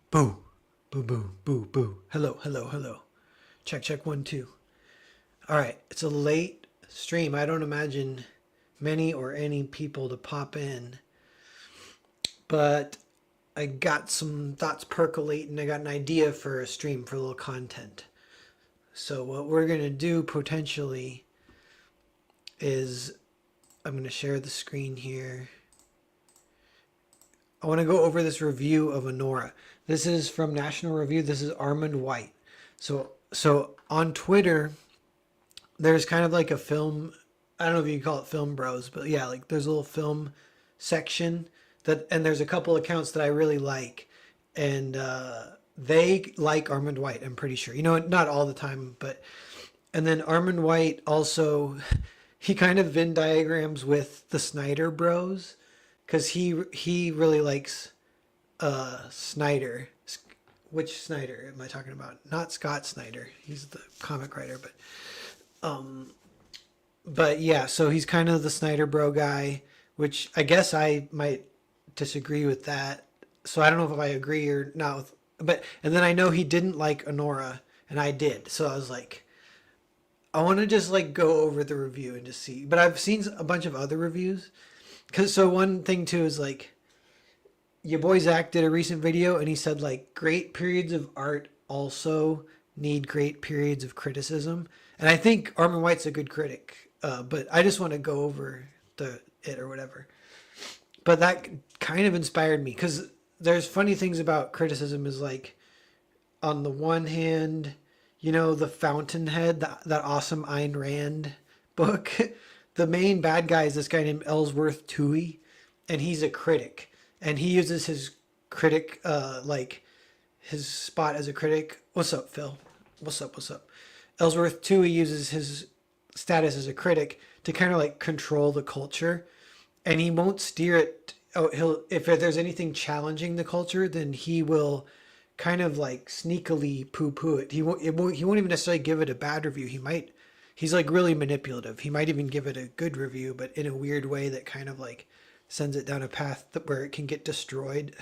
Boo, boo, boo, boo, boo. Hello, hello, hello. Check, check, 1, 2. All right, it's a late stream. I don't imagine many or any people to pop in, but I got some thoughts percolating. I got an idea for a stream for a little content. So, what we're going to do potentially is I'm going to share the screen here. I want to go over this review of Anora. This is from National Review. This is Armand White. So on Twitter, there's kind of like a film. I don't know if you can call it film bros, but yeah, like there's a little film section and there's a couple accounts that I really like, and they like Armand White. I'm pretty sure. Not all the time, but and then Armand White also he kind of Venn diagrams with the Snyder Bros because he really likes Snyder. Which Snyder am I talking about? Not Scott Snyder. He's the comic writer, but yeah. So he's kind of the Snyder Bro guy, which I guess I might disagree with that. So I don't know if I agree or not. And then I know he didn't like Anora, and I did. So I was like, I want to just like go over the review and just see. But I've seen a bunch of other reviews. So one thing too is like your boy Zach did a recent video and he said like great periods of art also need great periods of criticism. And I think Armand White's a good critic, but I just want to go over it or whatever. But that kind of inspired me because there's funny things about criticism is like on the one hand, the Fountainhead, that awesome Ayn Rand book. The main bad guy is this guy named Ellsworth Toohey, and he's a critic. And he uses his critic, like his spot as a critic. What's up, Phil? What's up? What's up? Ellsworth Toohey uses his status as a critic to kind of like control the culture, and he won't steer it. Oh, if there's anything challenging the culture, then he will kind of like sneakily poo-poo it. He won't even necessarily give it a bad review. He's like really manipulative. He might even give it a good review, but in a weird way that kind of like sends it down a path where it can get destroyed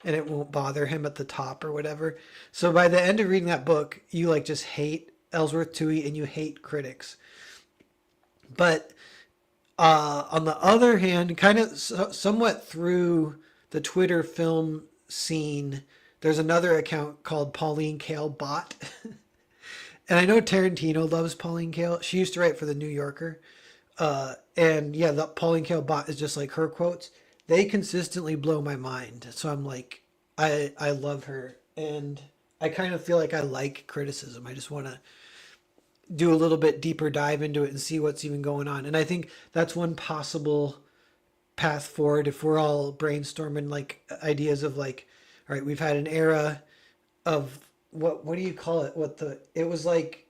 and it won't bother him at the top or whatever. So by the end of reading that book, you like just hate Ellsworth Toohey and you hate critics. But on the other hand, kind of somewhat through the Twitter film scene, there's another account called Pauline Kael Bot. And I know Tarantino loves Pauline Kael. She used to write for the New Yorker. And yeah, the Pauline Kael Bot is just like her quotes. They consistently blow my mind. So I'm like, I love her. And I kind of feel like I like criticism. I just want to do a little bit deeper dive into it and see what's even going on. And I think that's one possible path forward if we're all brainstorming like ideas of like, all right, we've had an era of what do you call it? It was like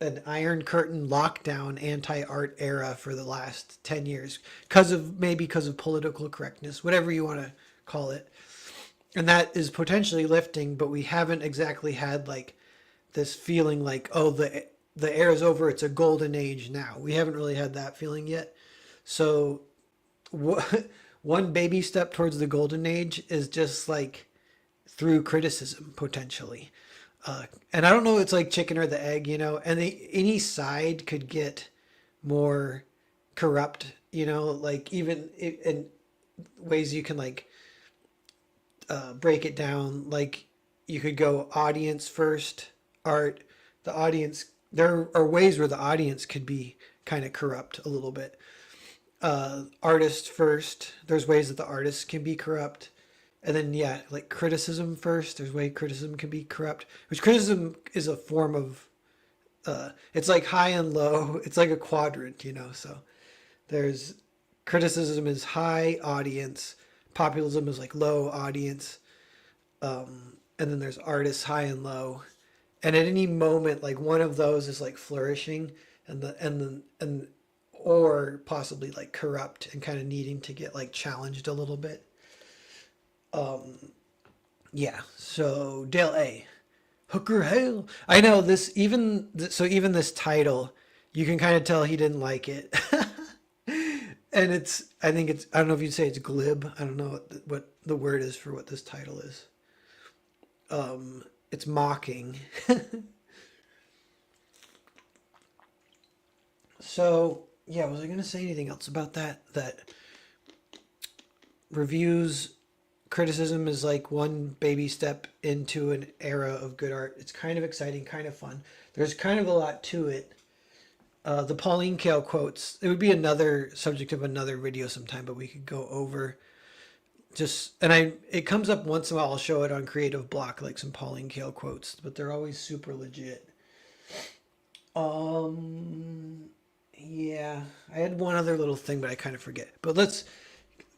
an Iron Curtain lockdown anti-art era for the last 10 years because of political correctness, whatever you want to call it. And that is potentially lifting, but we haven't exactly had like this feeling like, oh, the era's over, it's a golden age now. We haven't really had that feeling yet. So one baby step towards the golden age is just like through criticism potentially. And I don't know, it's like chicken or the egg, and any side could get more corrupt, like even in ways you can like break it down. Like you could go audience first, art, the audience. There are ways where the audience could be kind of corrupt a little bit. Artist first, there's ways that the artist can be corrupt. And then, yeah, like criticism first. There's way criticism can be corrupt, which criticism is a form of, it's like high and low. It's like a quadrant, So there's criticism is high audience, populism is like low audience, and then there's artists high and low. And at any moment, like one of those is like flourishing, and or possibly like corrupt and kind of needing to get like challenged a little bit. Yeah, so Dale A. Hooker Hale. I know this even this title, you can kind of tell he didn't like it. And I don't know if you'd say it's glib. I don't know what the word is for what this title is. It's mocking. So yeah, was I gonna say anything else about that? That reviews criticism is like one baby step into an era of good art. It's kind of exciting, kind of fun. There's kind of a lot to it. The Pauline Kael quotes. It would be another subject of another video sometime, but we could go over just and it comes up once in a while. I'll show it on Creative Block, like some Pauline Kael quotes, but they're always super legit. Um, yeah, I had one other little thing, but I kind of forget. But let's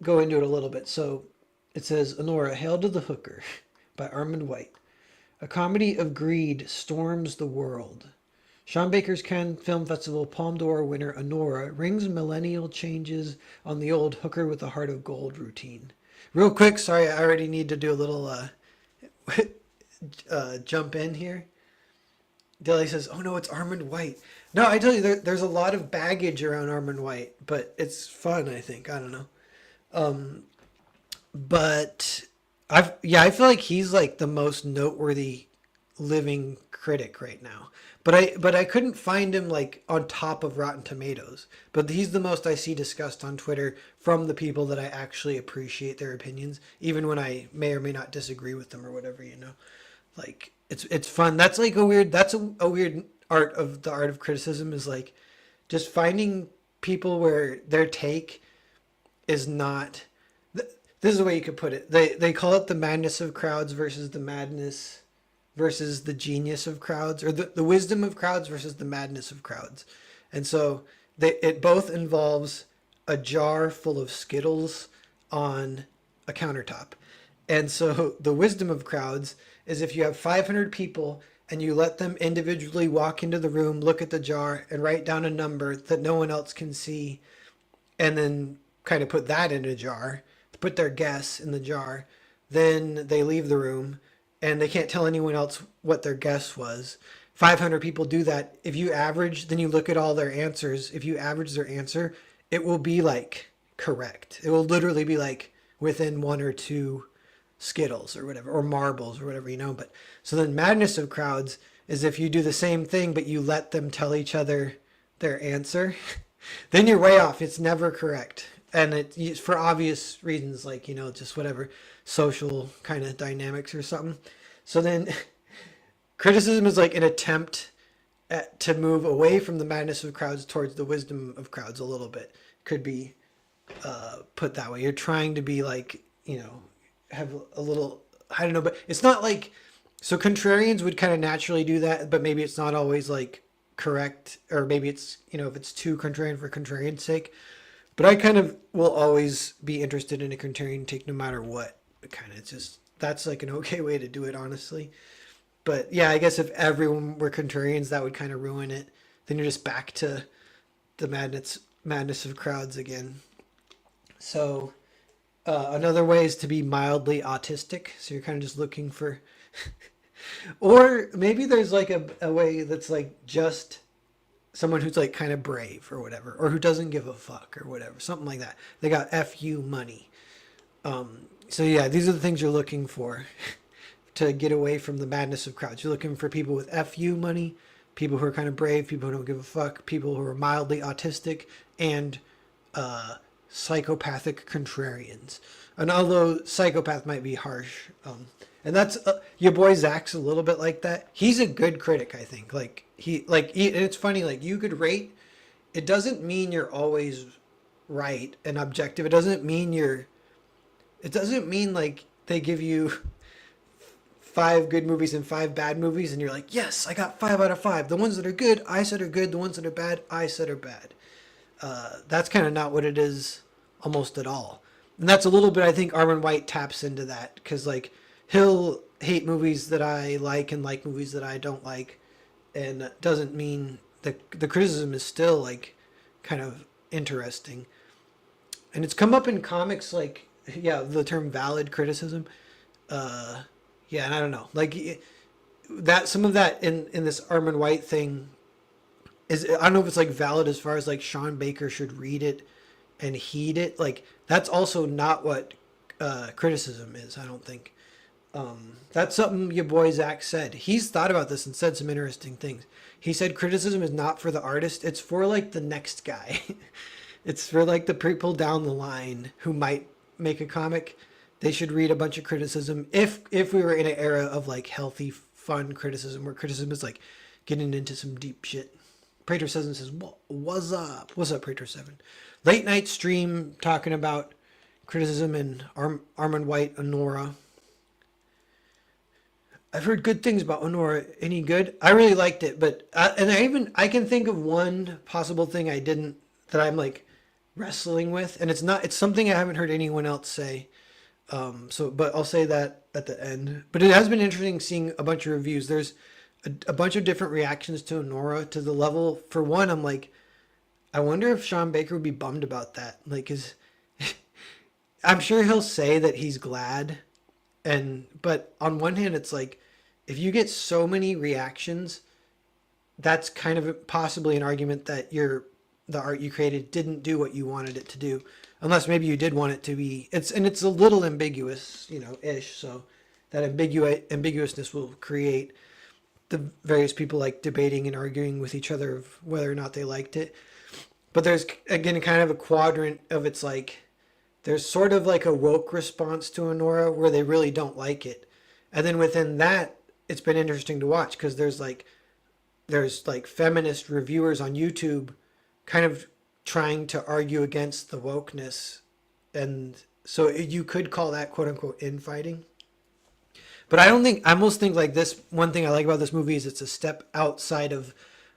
go into it a little bit. So it says, Anora, Hail to the Hooker by Armand White. A comedy of greed storms the world. Sean Baker's Cannes Film Festival Palme d'Or winner Anora rings millennial changes on the old hooker with a heart of gold routine. Real quick, sorry, I already need to do a little jump in here. Dilly says, "Oh no, it's Armand White." No, I tell you, there's a lot of baggage around Armand White, but it's fun. I think I don't know, but I feel like he's like the most noteworthy living critic right now. But I couldn't find him like on top of Rotten Tomatoes. But he's the most I see discussed on Twitter from the people that I actually appreciate their opinions, even when I may or may not disagree with them or whatever. Like it's fun. That's like a weird art of criticism is like just finding people where their take is not. This is the way you could put it. They call it the madness of crowds versus the madness versus the genius of crowds, or the wisdom of crowds versus the madness of crowds. And so it both involves a jar full of Skittles on a countertop. And so the wisdom of crowds is if you have 500 people and you let them individually walk into the room, look at the jar, and write down a number that no one else can see, and then kind of put that in a jar, put their guess in the jar, then they leave the room and they can't tell anyone else what their guess was. 500 people do that. If you average, then you look at all their answers. If you average their answer, it will be like correct. It will literally be like within one or two Skittles or whatever, or marbles or whatever, But so then madness of crowds is if you do the same thing, but you let them tell each other their answer, then you're way off. It's never correct. And it's for obvious reasons, like, just whatever social kind of dynamics or something. So then criticism is like an attempt to move away from the madness of crowds towards the wisdom of crowds a little bit. Could be put that way. You're trying to be like, have a little, I don't know, but it's not like, so contrarians would kind of naturally do that, but maybe it's not always like correct, or maybe it's, if it's too contrarian for contrarian's sake. But I kind of will always be interested in a contrarian take no matter what. Kind of, it's just, that's like an okay way to do it, honestly. But yeah, I guess if everyone were contrarians, that would kind of ruin it. Then you're just back to the madness of crowds again. So another way is to be mildly autistic. So you're kind of just looking for, or maybe there's like a way that's like just someone who's like kind of brave or whatever, or who doesn't give a fuck or whatever, something like that. They got FU money. So yeah, these are the things you're looking for to get away from the madness of crowds. You're looking for people with FU money, people who are kind of brave, people who don't give a fuck, people who are mildly autistic, and psychopathic contrarians. And although psychopath might be harsh, and that's your boy Zach's a little bit like that. He's a good critic, I think. And it's funny. Like you could rate. It doesn't mean you're always right and objective. It doesn't mean like they give you 5 good movies and 5 bad movies, and you're like, yes, I got 5 out of 5. The ones that are good, I said are good. The ones that are bad, I said are bad. That's kind of not what it is almost at all. And that's a little bit, I think, Armand White taps into that, because like he'll hate movies that I like and like movies that I don't like, and doesn't mean the criticism is still like kind of interesting. And it's come up in comics, like, yeah, the term valid criticism. Yeah, and I don't know, like that some of that in this Armand White thing is, I don't know if it's like valid as far as like Sean Baker should read it and heed it. Like that's also not what criticism is, I don't think. That's something your boy Zach said. He's thought about this and said some interesting things. He said criticism is not for the artist, it's for like the next guy. It's for like the people down the line who might make a comic. They should read a bunch of criticism. If we were in an era of like healthy, fun criticism, where criticism is like getting into some deep shit. Prater 7 says, "What's up? What's up, Prater 7?" Late night stream talking about criticism and Armand White, Anora. I've heard good things about Anora. Any good? I really liked it, but I can think of one possible thing I didn't, that I'm like wrestling with, and it's something I haven't heard anyone else say. But I'll say that at the end. But it has been interesting seeing a bunch of reviews. There's a bunch of different reactions to Anora, to the level. For one, I'm like, I wonder if Sean Baker would be bummed about that. Like, I'm sure he'll say that he's glad, but on one hand, it's like, if you get so many reactions, that's kind of possibly an argument that the art you created didn't do what you wanted it to do, unless maybe you did want it to be. It's a little ambiguous, ish. So that ambiguousness will create the various people like debating and arguing with each other of whether or not they liked it. But there's again kind of a quadrant of, it's like there's sort of like a woke response to Anora where they really don't like it, and then within that, it's been interesting to watch because there's like feminist reviewers on YouTube kind of trying to argue against the wokeness, and so you could call that quote unquote infighting. But I almost think like this, one thing I like about this movie is it's a step outside of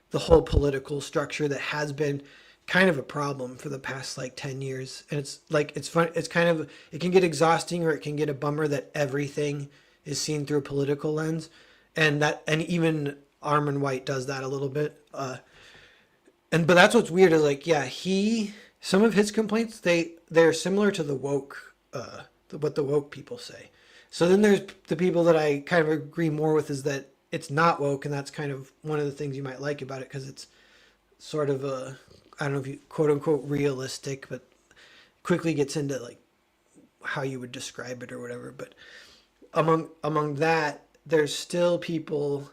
the whole political structure that has been kind of a problem for the past like 10 years. And it's like, it's fun. It's kind of, it can get exhausting, or it can get a bummer that everything is seen through a political lens. And even Armand White does that a little bit. But that's what's weird is like, yeah, some of his complaints, they're similar to the woke, what the woke people say. So then there's the people that I kind of agree more with, is that it's not woke, and that's kind of one of the things you might like about it, because it's sort of I don't know if you quote unquote realistic, but quickly gets into like how you would describe it or whatever. But among that, there's still people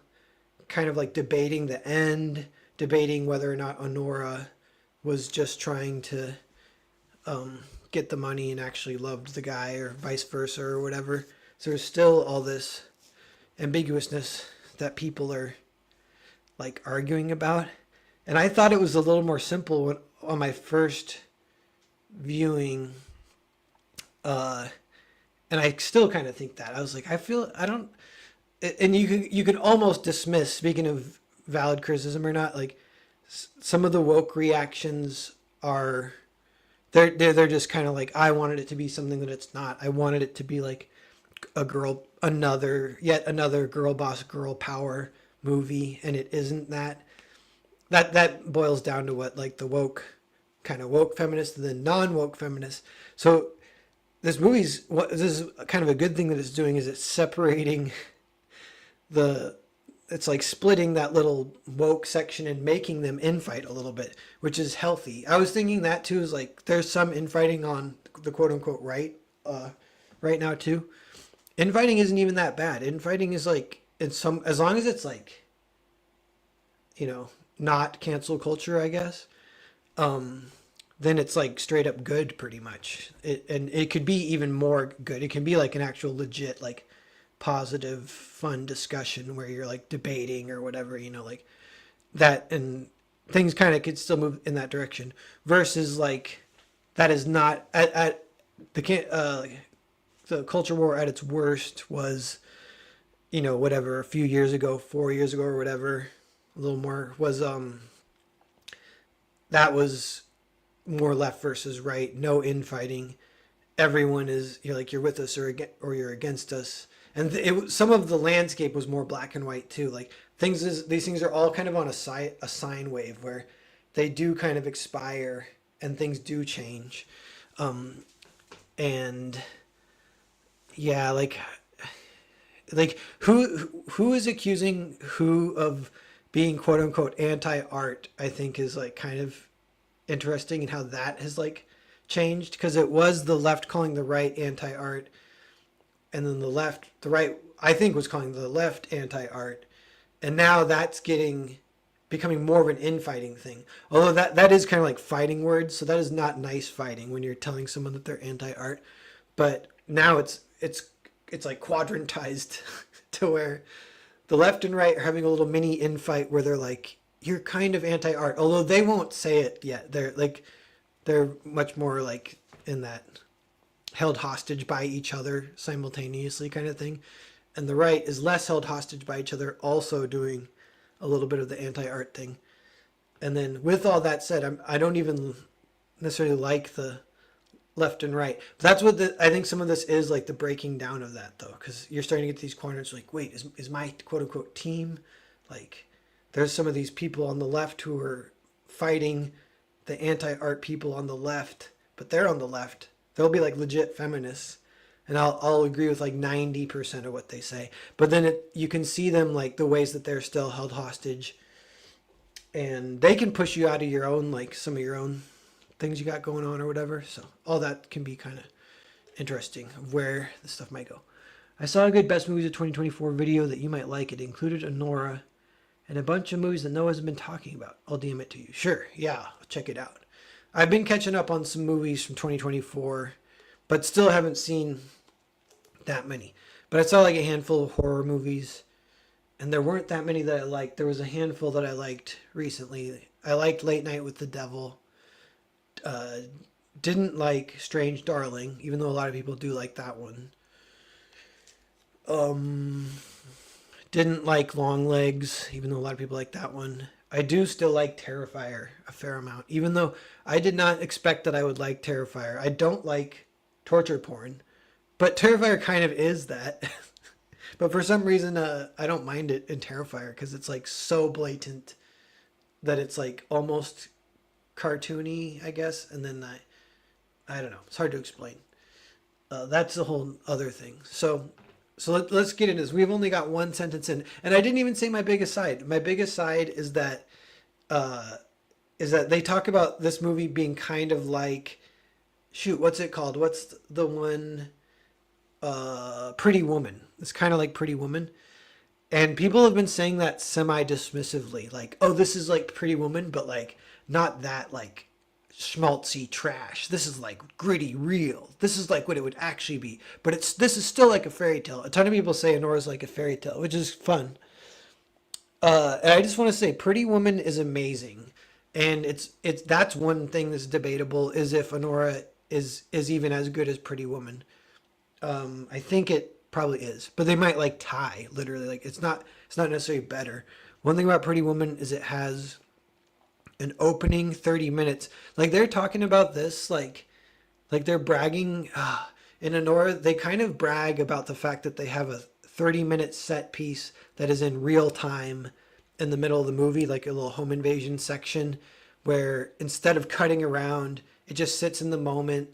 kind of like debating the end, debating whether or not Anora was just trying to get the money and actually loved the guy, or vice versa, or whatever. So there's still all this ambiguousness that people are like arguing about. And I thought it was a little more simple on my first viewing. And I still kind of think that. I was like, and you could almost dismiss, speaking of valid criticism or not, like some of the woke reactions are, they're just kind of like, I wanted it to be something that it's not. I wanted it to be like yet another girl boss, girl power movie, and it isn't that. That boils down to what, like, the woke feminist and the non-woke feminist. So this is kind of a good thing that it's doing, is it's separating it's like splitting that little woke section and making them infight a little bit, which is healthy. I was thinking that too, is like there's some infighting on the quote unquote right now too. Infighting isn't even that bad. Infighting is like, as long as it's like, not cancel culture, I guess, then it's like straight up good pretty much. And it could be even more good. It can be like an actual legit, like positive, fun discussion where you're like debating or whatever, like that, and things kind of could still move in that direction, versus like that is not at the culture war at its worst was, whatever, a few years ago, 4 years ago or whatever, a little more, was that was more left versus right, no infighting. Everyone is, you're with us or you're against us. And some of the landscape was more black and white too. Like these things are all kind of on a sine wave where they do kind of expire and things do change. And yeah, like who is accusing who of being quote unquote anti-art, I think is like kind of interesting, and how that has like changed, because it was the left calling the right anti-art, and then the right, I think was calling the left anti-art, and now that's becoming more of an infighting thing. Although that is kind of like fighting words, so that is not nice fighting when you're telling someone that they're anti-art. But now it's like quadrantized to where the left and right are having a little mini infight where they're like, you're kind of anti-art, although they won't say it yet. They're much more like in that held hostage by each other simultaneously kind of thing. And the right is less held hostage by each other, also doing a little bit of the anti-art thing. And then with all that said, I don't even necessarily like the left and right. But that's what I think some of this is like, the breaking down of that though, because you're starting to get these corners like, wait, is my quote unquote team, like there's some of these people on the left who are fighting the anti-art people on the left, but they're on the left. They'll be like legit feminists, and I'll agree with like 90% of what they say. But then you can see them like the ways that they're still held hostage, and they can push you out of your own, like some of your own things you got going on or whatever. So all that can be kind of interesting of where the stuff might go. I saw a good best movies of 2024 video that you might like. It included Anora and a bunch of movies that Noah has been talking about. I'll DM it to you. Sure, yeah, I'll check it out. I've been catching up on some movies from 2024, but still haven't seen that many. But I saw like a handful of horror movies, and there weren't that many that I liked. There was a handful that I liked recently. I liked Late Night with the Devil. Didn't like Strange Darling, even though a lot of people do like that one. Didn't like Long Legs, even though a lot of people like that one. I do still like Terrifier a fair amount, even though I did not expect that I would like Terrifier. I don't like torture porn, but Terrifier kind of is that. But for some reason, I don't mind it in Terrifier because it's like so blatant that it's like almost cartoony, I guess. And then I don't know. It's hard to explain. That's a whole other thing. So let's get into this. We've only got one sentence in, and I didn't even say my biggest side. My biggest side is that they talk about this movie being kind of like, shoot, what's it called? What's the one? Pretty Woman. It's kind of like Pretty Woman, and people have been saying that semi-dismissively, like, oh, this is like Pretty Woman, but like not that like schmaltzy trash. This is like gritty, real. This is like what it would actually be. But this is still like a fairy tale. A ton of people say Anora's like a fairy tale, which is fun. And I just want to say Pretty Woman is amazing. And that's one thing that's debatable, is if Anora is even as good as Pretty Woman. I think it probably is. But they might like tie, literally. Like it's not necessarily better. One thing about Pretty Woman is it has an opening 30 minutes. Like they're talking about this, like they're bragging. In Anora, they kind of brag about the fact that they have a 30-minute set piece that is in real time in the middle of the movie, like a little home invasion section where instead of cutting around, it just sits in the moment.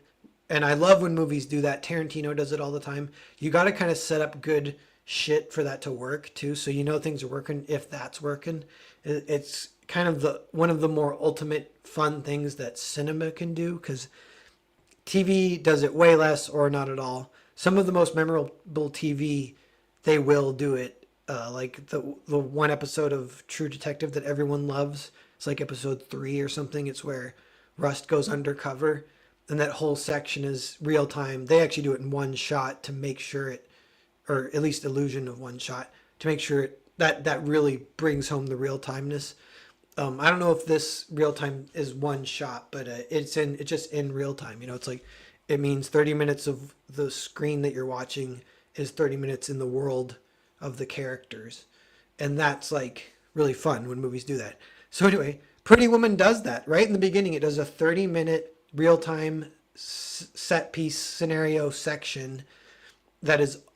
And I love when movies do that. Tarantino does it all the time. You got to kind of set up good shit for that to work too, so you know things are working if that's working. It's kind of one of the more ultimate fun things that cinema can do, because TV does it way less or not at all. Some of the most memorable TV, they will do it. Like the one episode of True Detective that everyone loves. It's like episode 3 or something. It's where Rust goes undercover, and that whole section is real time. They actually do it in one shot to make sure it, or at least illusion of one shot, to make sure that really brings home the real timeness. I don't know if this real time is one shot, but it's just in real time. You know, it's like, it means 30 minutes of the screen that you're watching is 30 minutes in the world of the characters. And that's like really fun when movies do that. So anyway, Pretty Woman does that right in the beginning. It does a 30-minute real time set piece scenario section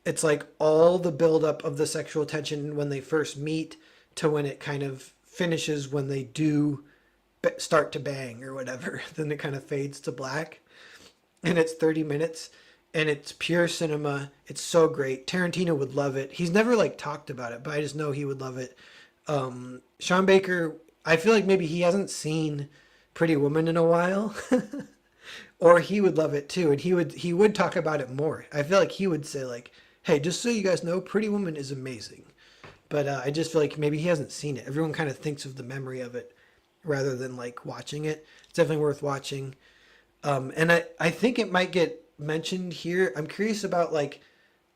it's like all the buildup of the sexual tension when they first meet to when it kind of finishes when they do start to bang or whatever. Then it kind of fades to black, and it's 30 minutes, and it's pure cinema. It's so great. Tarantino would love it. He's never like talked about it, but I just know he would love it. Sean Baker, I feel like maybe he hasn't seen Pretty Woman in a while. Or he would love it too, and he would talk about it more. I feel like he would say like Hey, just so you guys know, Pretty Woman is amazing. But I just feel like maybe he hasn't seen it. Everyone kind of thinks of the memory of it rather than like watching it. It's definitely worth watching. And I think it might get mentioned here. I'm curious about like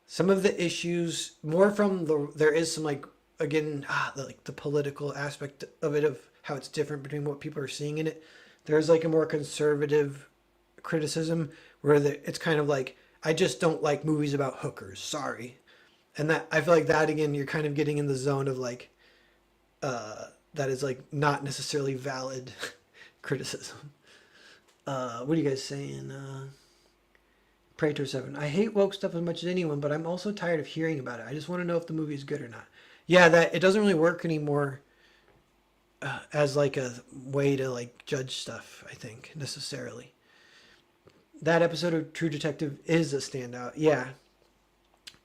some of the issues more from there is some like again like the political aspect of it, of how it's different between what people are seeing in it. There's like a more conservative criticism where it's kind of like, I just don't like movies about hookers, sorry. And that, I feel like that again, you're kind of getting in the zone of like that is like not necessarily valid criticism. What are you guys saying? Praetor 7. I hate woke stuff as much as anyone, but I'm also tired of hearing about it. I just want to know if the movie is good or not. Yeah, that it doesn't really work anymore as like a way to like judge stuff, I think, necessarily. That episode of True Detective is a standout. Yeah.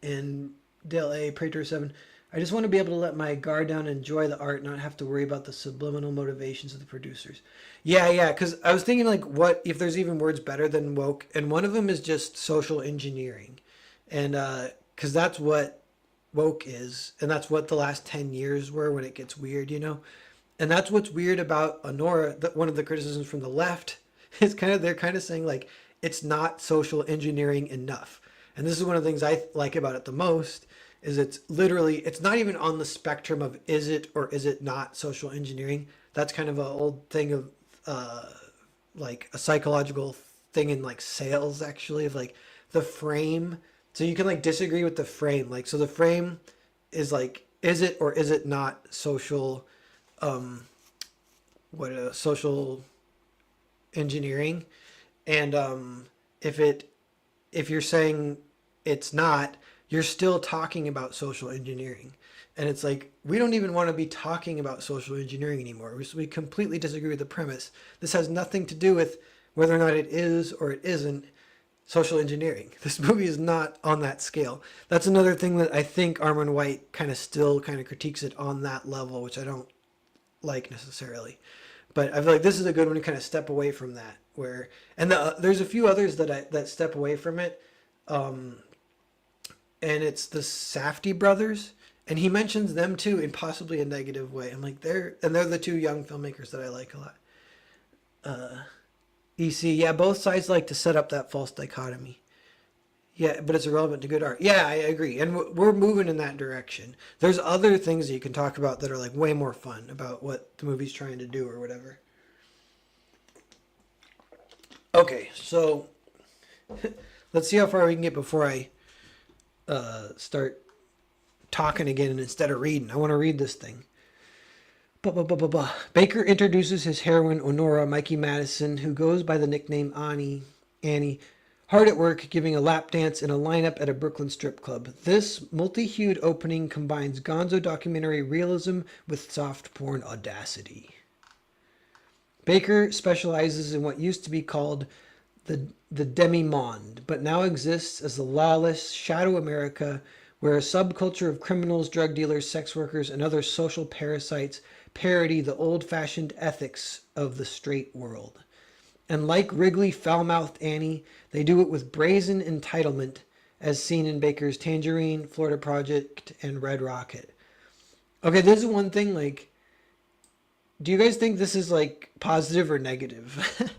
And Dale A. Praetor 7. I just want to be able to let my guard down and enjoy the art, not have to worry about the subliminal motivations of the producers. Yeah, yeah, because I was thinking, like, what if there's even words better than woke? And one of them is just social engineering. And because that's what woke is. And that's what the last 10 years were when it gets weird, you know? And that's what's weird about Anora. That one of the criticisms from the left is kind of, they're kind of saying, like, it's not social engineering enough. And this is one of the things I like about it the most, is it's literally, it's not even on the spectrum of is it or is it not social engineering. That's kind of an old thing of like a psychological thing in like sales, actually, of like the frame. So you can like disagree with the frame. Like, so the frame is like, is it or is it not social, social engineering? And if you're saying it's not, you're still talking about social engineering. And it's like, we don't even want to be talking about social engineering anymore. We completely disagree with the premise. This has nothing to do with whether or not it is or it isn't social engineering. This movie is not on that scale. That's another thing that I think Armand White kind of still kind of critiques it on that level, which I don't like necessarily. But I feel like this is a good one to kind of step away from that. Where and there's a few others that step away from it, and it's the Safdie brothers, and he mentions them too in possibly a negative way. I'm like, they're the two young filmmakers that I like a lot. EC, yeah, both sides like to set up that false dichotomy. Yeah, but it's irrelevant to good art. Yeah, I agree, and we're moving in that direction. There's other things that you can talk about that are like way more fun about what the movie's trying to do or whatever. Okay, so let's see how far we can get before I start talking again instead of reading. I want to read this thing. Baker introduces his heroine, Anora, Mikey Madison, who goes by the nickname Annie, hard at work giving a lap dance in a lineup at a Brooklyn strip club. This multi-hued opening combines gonzo documentary realism with soft porn audacity. Baker specializes in what used to be called the demi-monde, but now exists as the lawless shadow America, where a subculture of criminals, drug dealers, sex workers, and other social parasites parody the old-fashioned ethics of the straight world. And like Wrigley foul-mouthed Annie, they do it with brazen entitlement, as seen in Baker's Tangerine, Florida Project, and Red Rocket. Okay, this is one thing, like, do you guys think this is like positive or negative?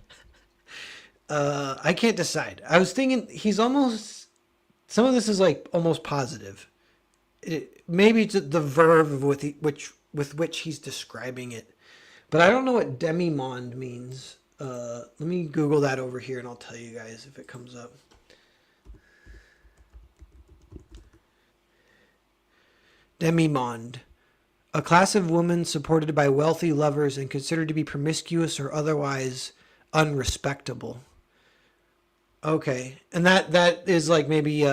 I can't decide. I was thinking he's almost, some of this is like almost positive. Maybe it's the verb with which he's describing it, but I don't know what demi-monde means. Let me Google that over here and I'll tell you guys if it comes up. Demi-monde. A class of women supported by wealthy lovers and considered to be promiscuous or otherwise unrespectable. Okay. And that is like maybe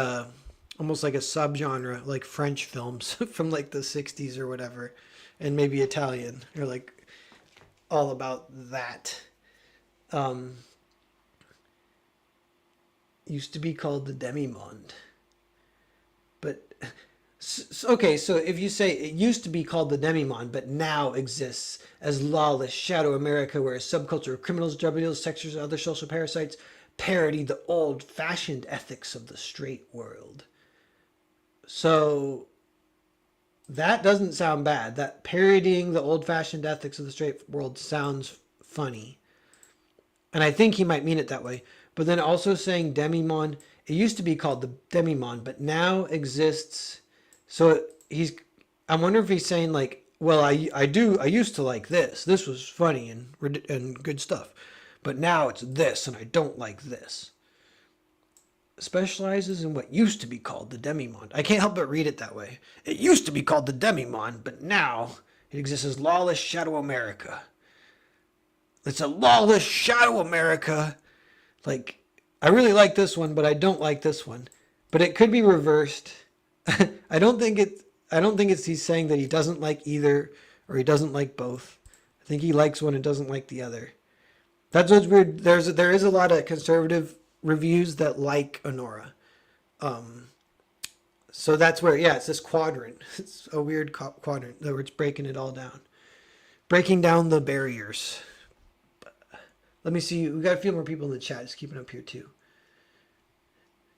almost like a subgenre, like French films from like the 60s or whatever, and maybe Italian, or like all about that. Used to be called the demi-monde. But okay, so if you say it used to be called the demi-monde, but now exists as lawless shadow America, where a subculture of criminals, drug dealers, sexers, and other social parasites parody the old-fashioned ethics of the straight world. So that doesn't sound bad. That parodying the old-fashioned ethics of the straight world sounds funny. And I think he might mean it that way. But then also saying demimonde, it used to be called the demimonde, but now exists. So he's, I wonder if he's saying like, well, I used to like this. This was funny and good stuff. But now it's this, and I don't like this. Specializes in what used to be called the demimonde. I can't help but read it that way. It used to be called the demimonde, but now it exists as lawless shadow America. It's a lawless shadow America. Like, I really like this one, but I don't like this one. But it could be reversed. I don't think it. I don't think it's he's saying that he doesn't like either or he doesn't like both. I think he likes one and doesn't like the other. That's what's weird. There is a lot of conservative reviews that like Anora. So that's where it's this quadrant. It's a weird quadrant where it's breaking it all down, breaking down the barriers. Let me see. We got a few more people in the chat. Just keeping up here too.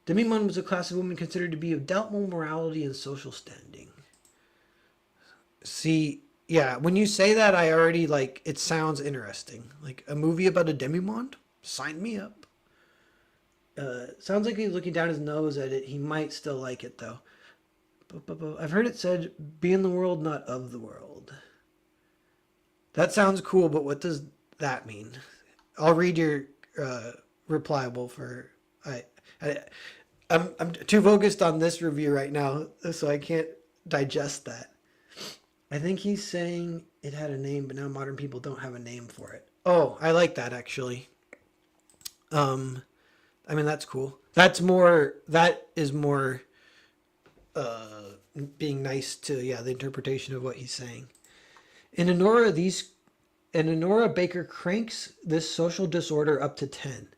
Demimonde was a class of women considered to be of doubtful morality and social standing. See, yeah, when you say that, I already like it sounds interesting. Like a movie about a demimonde? Sign me up. Sounds like he's looking down his nose at it. He might still like it though. I've heard it said, "Be in the world, not of the world." That sounds cool, but what does that mean? I'll read your replyable for I'm too focused on this review right now, so I can't digest that. I think he's saying it had a name, but now modern people don't have a name for it. Oh, I like that actually. I mean that's cool. That is more being nice to the interpretation of what he's saying. In Anora, Baker cranks this social disorder up to 10.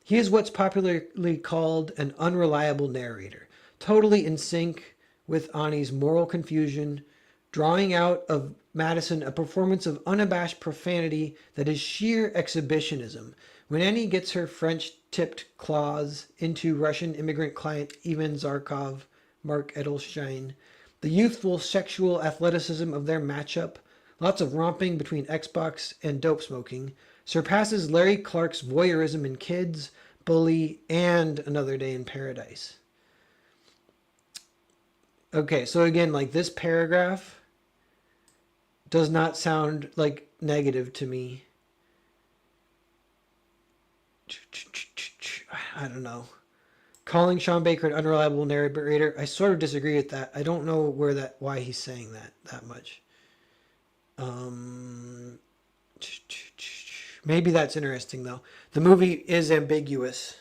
He is what's popularly called an unreliable narrator, totally in sync with Ani's moral confusion, drawing out of Madison a performance of unabashed profanity that is sheer exhibitionism. When Annie gets her French-tipped claws into Russian immigrant client Ivan Zarkov, Mark Edelstein, the youthful sexual athleticism of their matchup, lots of romping between Xbox and dope smoking, surpasses Larry Clark's voyeurism in Kids, Bully, and Another Day in Paradise. Okay, so again, like this paragraph does not sound like negative to me. I don't know. Calling Sean Baker an unreliable narrator, I sort of disagree with that. I don't know why he's saying that much. Maybe that's interesting though. The movie is ambiguous,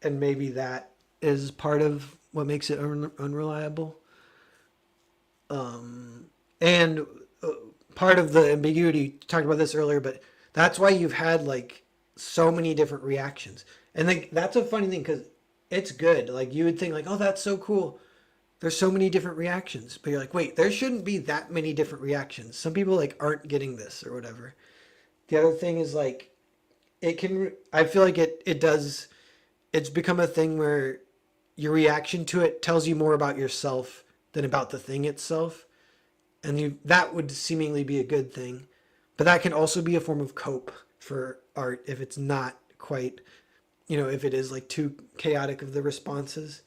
and maybe that is part of what makes it unreliable. And part of the ambiguity, talked about this earlier, but that's why you've had like so many different reactions. And like that's a funny thing because it's good. Like you would think like, oh, that's so cool. There's so many different reactions, but you're like, wait, there shouldn't be that many different reactions. Some people like aren't getting this or whatever. The other thing is like, I feel like it does, it's become a thing where your reaction to it tells you more about yourself than about the thing itself. And that would seemingly be a good thing. But that can also be a form of cope for art if it's not quite, if it is like too chaotic of the responses.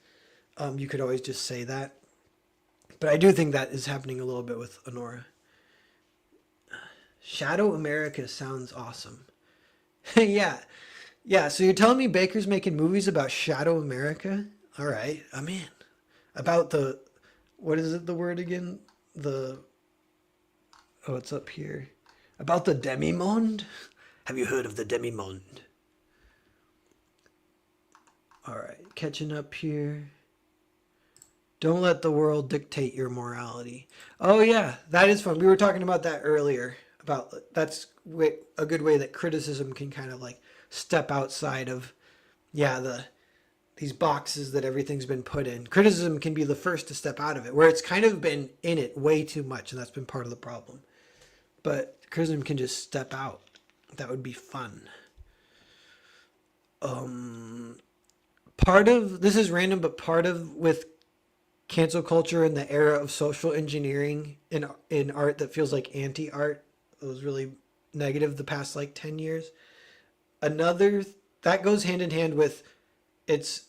You could always just say that. But I do think that is happening a little bit with Anora. Shadow America sounds awesome. Yeah. Yeah, so you're telling me Baker's making movies about Shadow America? All right, I'm in. About what is it, the word again? It's up here. About the demimonde? Have you heard of the demimonde? All right, catching up here. Don't let the world dictate your morality. Oh yeah, that is fun. We were talking about that earlier. That's a good way that criticism can kind of like step outside of, these boxes that everything's been put in. Criticism can be the first to step out of it, where it's kind of been in it way too much, and that's been part of the problem. But criticism can just step out. That would be fun. Part of this is random, but part of with cancel culture and the era of social engineering in art that feels like anti-art. It was really negative the past like 10 years. Another that goes hand in hand with it's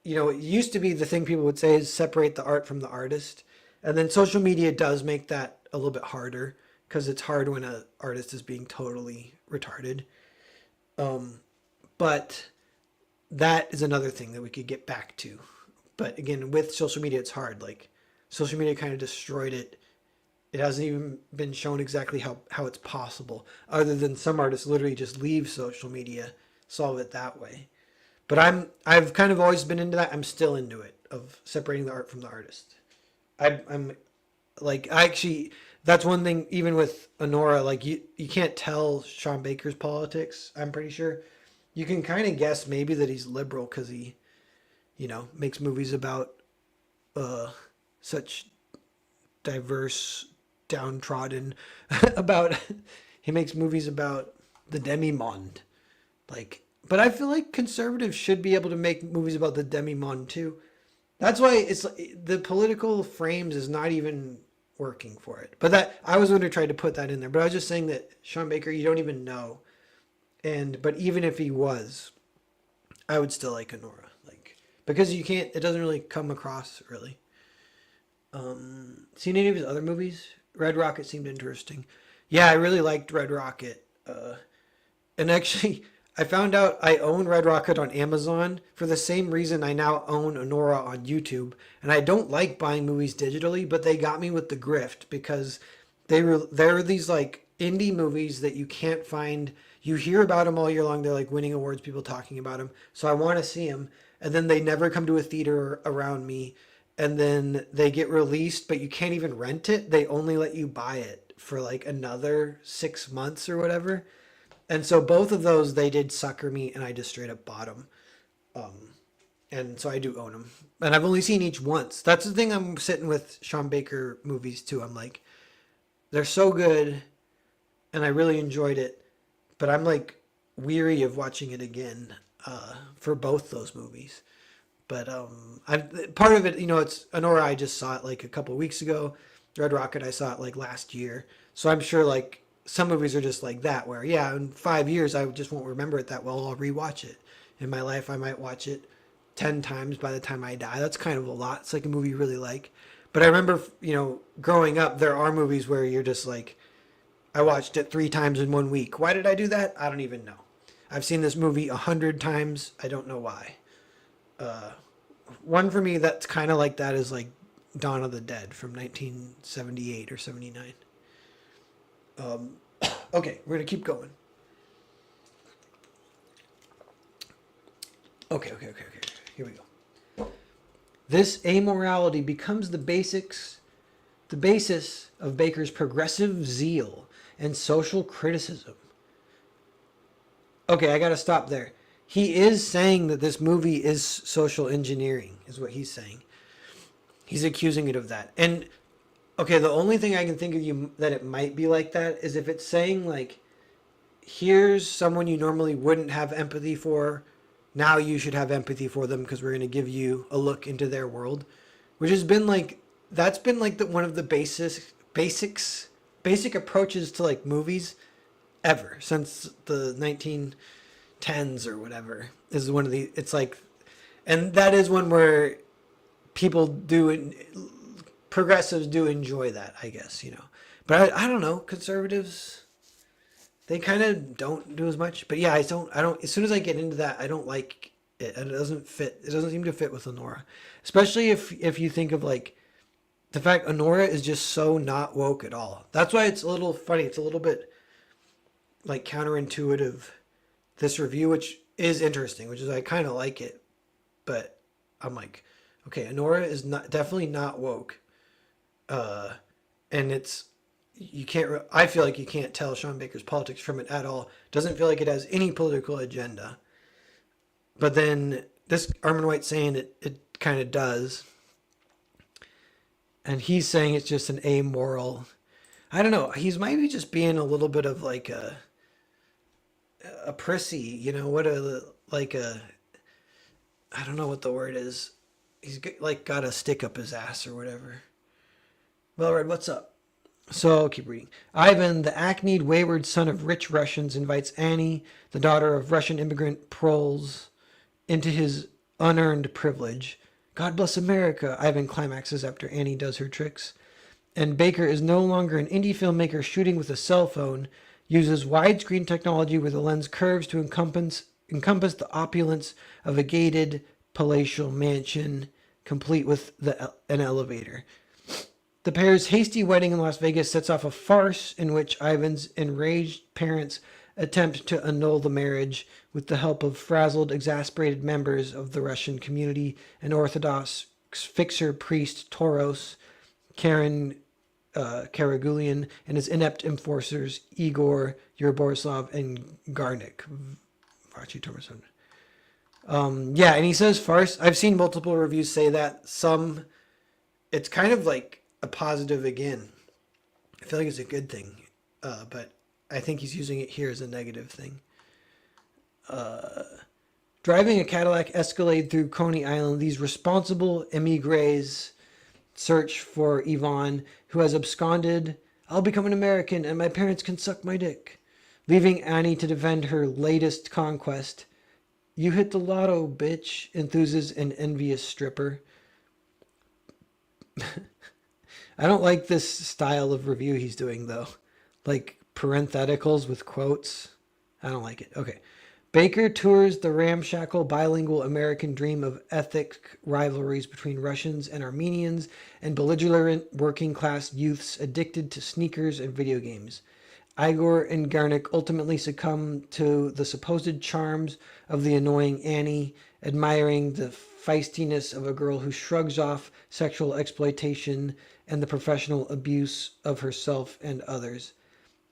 it used to be the thing people would say is separate the art from the artist. And then social media does make that a little bit harder because it's hard when an artist is being totally retarded. But that is another thing that we could get back to. But again, with social media, it's hard. Like, social media kind of destroyed it. It hasn't even been shown exactly how it's possible, other than some artists literally just leave social media, solve it that way. But I've kind of always been into that. I'm still into it, of separating the art from the artist. I'm like, I actually, that's one thing, even with Anora, like, you can't tell Sean Baker's politics, I'm pretty sure. You can kind of guess maybe that he's liberal because he, makes movies about such diverse, downtrodden, about, he makes movies about the demi-monde. Like, but I feel like conservatives should be able to make movies about the demi-monde too. That's why it's the political frames is not even working for it. But that I was going to try to put that in there. But I was just saying that Sean Baker, you don't even know. But even if he was, I would still like Anora, like, because you can't. It doesn't really come across really. Seen any of his other movies? Red Rocket seemed interesting. Yeah, I really liked Red Rocket. And actually, I found out I own Red Rocket on Amazon for the same reason I now own Anora on YouTube. And I don't like buying movies digitally, but they got me with The Grift because there are these like indie movies that you can't find. You hear about them all year long. They're like winning awards, people talking about them. So I want to see them. And then they never come to a theater around me. And then they get released, but you can't even rent it. They only let you buy it for like another 6 months or whatever. And so both of those, they did sucker me, and I just straight up bought them. And so I do own them. And I've only seen each once. That's the thing I'm sitting with Sean Baker movies, too. I'm like, they're so good, and I really enjoyed it. But I'm like weary of watching it again for both those movies. But part of it, it's Anora. I just saw it like a couple of weeks ago. Red Rocket, I saw it like last year. So I'm sure like some movies are just like that, where yeah, in 5 years I just won't remember it that well. I'll rewatch it. In my life, I might watch it 10 times by the time I die. That's kind of a lot. It's like a movie you really like. But I remember, growing up, there are movies where you're just like, I watched it 3 times in 1 week. Why did I do that? I don't even know. I've seen this movie 100 times. I don't know why. One for me that's kind of like that is like Dawn of the Dead from 1978 or 79. Okay, we're going to keep going. Okay. Here we go. This amorality becomes the basis of Baker's progressive zeal and social criticism. Okay, I got to stop there. He is saying that this movie is social engineering, is what he's saying. He's accusing it of that. And okay, the only thing I can think of that it might be like that is if it's saying like, here's someone you normally wouldn't have empathy for. Now you should have empathy for them because we're going to give you a look into their world, which has been like, that's been like one of the basic approaches to like movies ever since the 1910s or whatever. Is one of the, it's like, and that is one where progressives do enjoy that, I guess, But I don't know, conservatives, they kind of don't do as much. But yeah, I don't, as soon as I get into that, I don't like it. And it doesn't fit. It doesn't seem to fit with Anora. Especially if you think of like the fact Anora is just so not woke at all. That's why it's a little funny. It's a little bit like counterintuitive, this review, which is interesting, which is I kind of like it. But I'm like, okay, Anora is definitely not woke. And I feel like you can't tell Sean Baker's politics from it at all. Doesn't feel like it has any political agenda. But then this Armin White's saying it kind of does. And he's saying it's just an amoral. I don't know. He's maybe just being a little bit of like a prissy, I don't know what the word is. like got a stick up his ass or whatever. Well, Red, what's up? So I'll keep reading. Ivan, the acne wayward son of rich Russians, invites Annie, the daughter of Russian immigrant proles, into his unearned privilege. God bless America, Ivan climaxes after Annie does her tricks. And Baker is no longer an indie filmmaker shooting with a cell phone, uses widescreen technology where the lens curves to encompass the opulence of a gated palatial mansion, complete with an elevator. The pair's hasty wedding in Las Vegas sets off a farce in which Ivan's enraged parents attempt to annul the marriage with the help of frazzled, exasperated members of the Russian community and Orthodox fixer priest Toros, Karen Karagulian, and his inept enforcers Igor, Yurboslav, and Garnik. Yeah, and he says farce. I've seen multiple reviews say that. Some, it's kind of like a positive again. I feel like it's a good thing, but I think he's using it here as a negative thing. Driving a Cadillac Escalade through Coney Island, these responsible emigres search for Yvonne, who has absconded. I'll become an American and my parents can suck my dick. Leaving Annie to defend her latest conquest. You hit the lotto, bitch, enthuses an envious stripper. I don't like this style of review he's doing, though. Like parentheticals with quotes. I don't like it. Okay. Baker tours the ramshackle bilingual American dream of ethnic rivalries between Russians and Armenians and belligerent working class youths addicted to sneakers and video games. Igor and Garnik ultimately succumb to the supposed charms of the annoying Annie, admiring the feistiness of a girl who shrugs off sexual exploitation and the professional abuse of herself and others.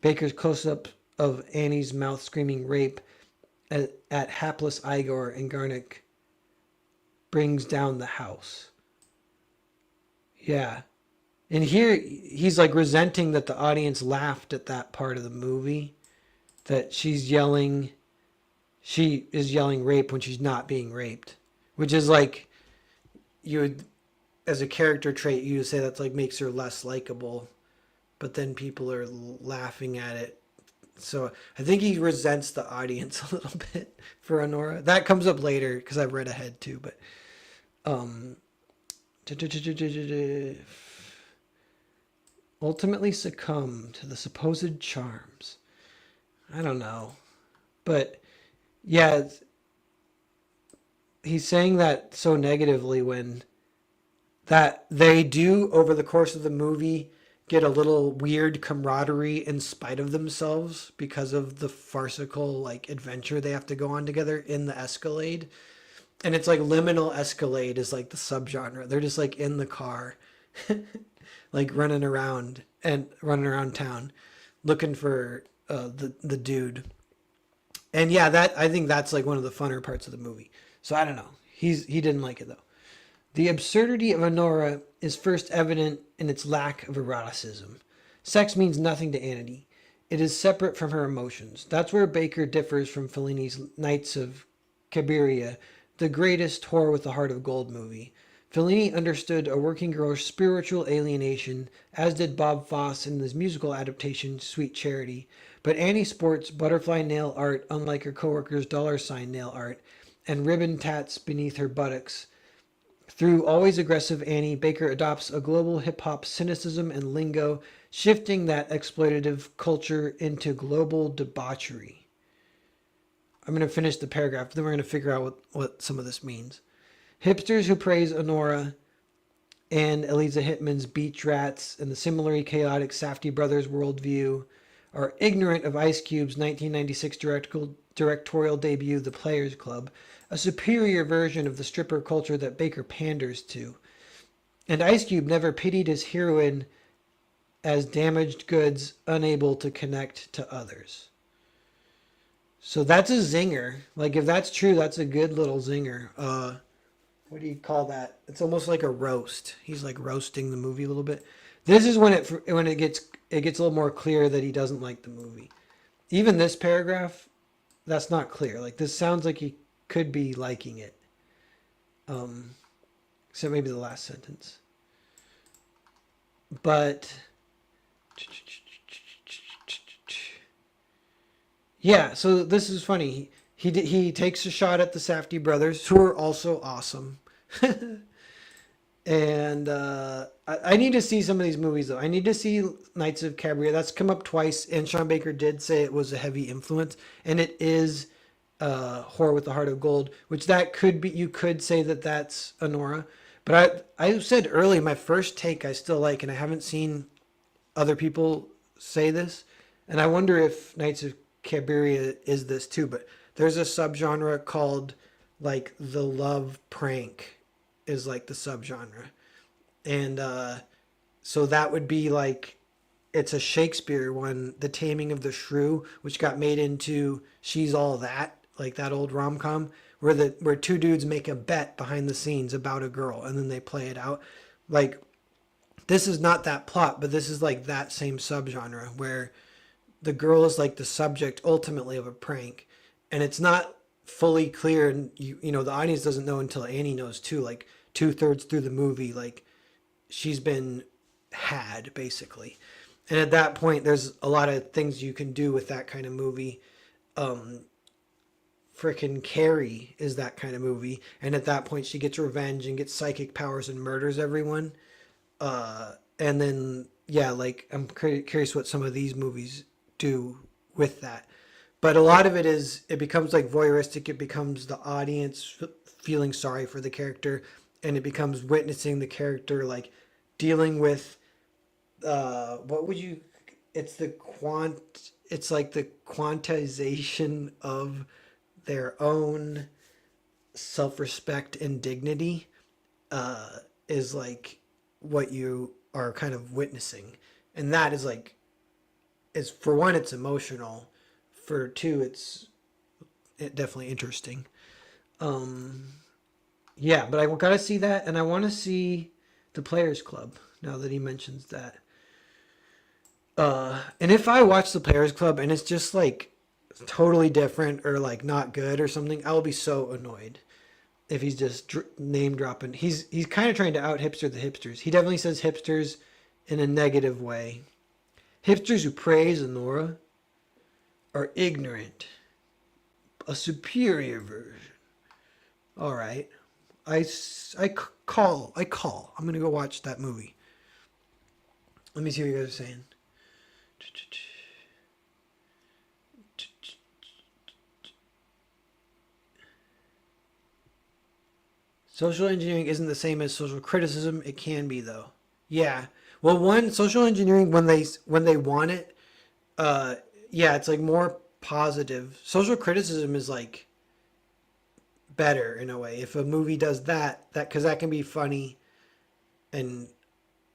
Baker's close-up of Annie's mouth screaming rape at hapless Igor and Garnik brings down the house. Yeah. And here he's like resenting that the audience laughed at that part of the movie. That she is yelling rape when she's not being raped. Which is like, you would, as a character trait, you would say that's like makes her less likable. But then people are laughing at it. So I think he resents the audience a little bit for Anora. That comes up later because I've read ahead too. But ultimately succumb to the supposed charms. I don't know. But yeah, he's saying that so negatively when that they do over the course of the movie get a little weird camaraderie in spite of themselves because of the farcical like adventure they have to go on together in the Escalade. And it's like liminal Escalade is like the subgenre. They're just like in the car, like running around town, looking for the dude. And yeah, that I think that's like one of the funner parts of the movie. So I don't know. He didn't like it though. The absurdity of Anora is first evident in its lack of eroticism. Sex means nothing to Annie. It is separate from her emotions. That's where Baker differs from Fellini's Nights of Cabiria, the greatest whore with the heart of gold movie. Fellini understood a working girl's spiritual alienation, as did Bob Fosse in his musical adaptation Sweet Charity. But Annie sports butterfly nail art unlike her coworkers' dollar sign nail art, and ribbon tats beneath her buttocks. Through Always Aggressive Annie, Baker adopts a global hip-hop cynicism and lingo, shifting that exploitative culture into global debauchery. I'm going to finish the paragraph, then we're going to figure out what some of this means. Hipsters who praise Anora and Eliza Hittman's Beach Rats and the similarly chaotic Safdie Brothers worldview are ignorant of Ice Cube's 1996 directorial debut, The Players Club, a superior version of the stripper culture that Baker panders to. And Ice Cube never pitied his heroine as damaged goods unable to connect to others. So that's a zinger. Like, if that's true, that's a good little zinger. What do you call that? It's almost like a roast. He's like roasting the movie a little bit. This is when it gets a little more clear that he doesn't like the movie. Even this paragraph, that's not clear. Like, this sounds like he could be liking it. except maybe the last sentence. But yeah, so this is funny. He takes a shot at the Safdie brothers, who are also awesome. And I need to see some of these movies though. I need to see Knights of Cabiria. That's come up twice, and Sean Baker did say it was a heavy influence, and it is Whore with the Heart of Gold, which that could be. You could say that that's Anora, but I said early my first take I still like, and I haven't seen other people say this, and I wonder if Knights of Cabiria is this too. But there's a subgenre called like the love prank is like the subgenre, and so that would be like it's a Shakespeare one, The Taming of the Shrew, which got made into She's All That, like that old rom com where two dudes make a bet behind the scenes about a girl and then they play it out. Like this is not that plot, but this is like that same subgenre where the girl is like the subject ultimately of a prank, and it's not fully clear, and you know the audience doesn't know until Annie knows too. Like 2/3 through the movie, like she's been had basically, and at that point, there's a lot of things you can do with that kind of movie. Frickin' Carrie is that kind of movie, and at that point, she gets revenge and gets psychic powers and murders everyone. And then yeah, like I'm curious what some of these movies do with that. But a lot of it is it becomes like voyeuristic. It becomes the audience feeling sorry for the character, and it becomes witnessing the character like dealing with what would you? It's the quant. It's like the quantization of their own self-respect and dignity is like what you are kind of witnessing, and that is like is for one it's emotional, for two it's definitely interesting. Yeah, but I gotta see that, and I want to see the Players Club now that he mentions that. And if I watch the Players Club and it's just like totally different or like not good or something, I'll be so annoyed if he's just name dropping. He's kind of trying to out hipster the hipsters. He definitely says hipsters in a negative way. Hipsters who praise Anora are ignorant, a superior version. All right, I call. I'm gonna go watch that movie. Let me see what you guys are saying. Social engineering isn't the same as social criticism. It can be though. Yeah. Well, one social engineering when they want it, uh, yeah, it's like more positive. Social criticism is like better in a way. If a movie does that because that can be funny and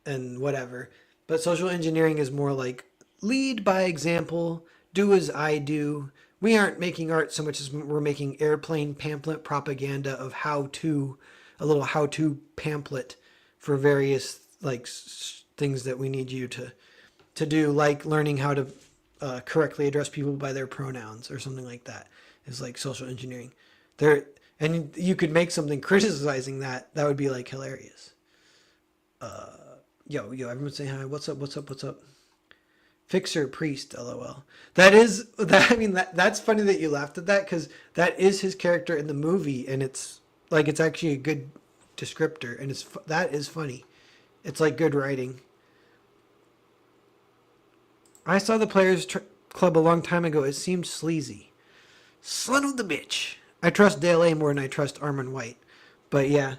whatever. But social engineering is more like lead by example, do as I do. We aren't making art so much as we're making airplane pamphlet propaganda of how to, a little how to pamphlet for various like things that we need you to do, like learning how to correctly address people by their pronouns or something like that. Is like social engineering. There, and you could make something criticizing that. That would be like hilarious. Yo, everyone say hi. What's up? What's up? What's up? Fixer priest, lol. That is that. I mean, that's funny that you laughed at that because that is his character in the movie, and it's like it's actually a good descriptor, and that is funny. It's like good writing. I saw the Club a long time ago. It seemed sleazy. Son of the bitch. I trust Dale A more than I trust Armand White, but yeah.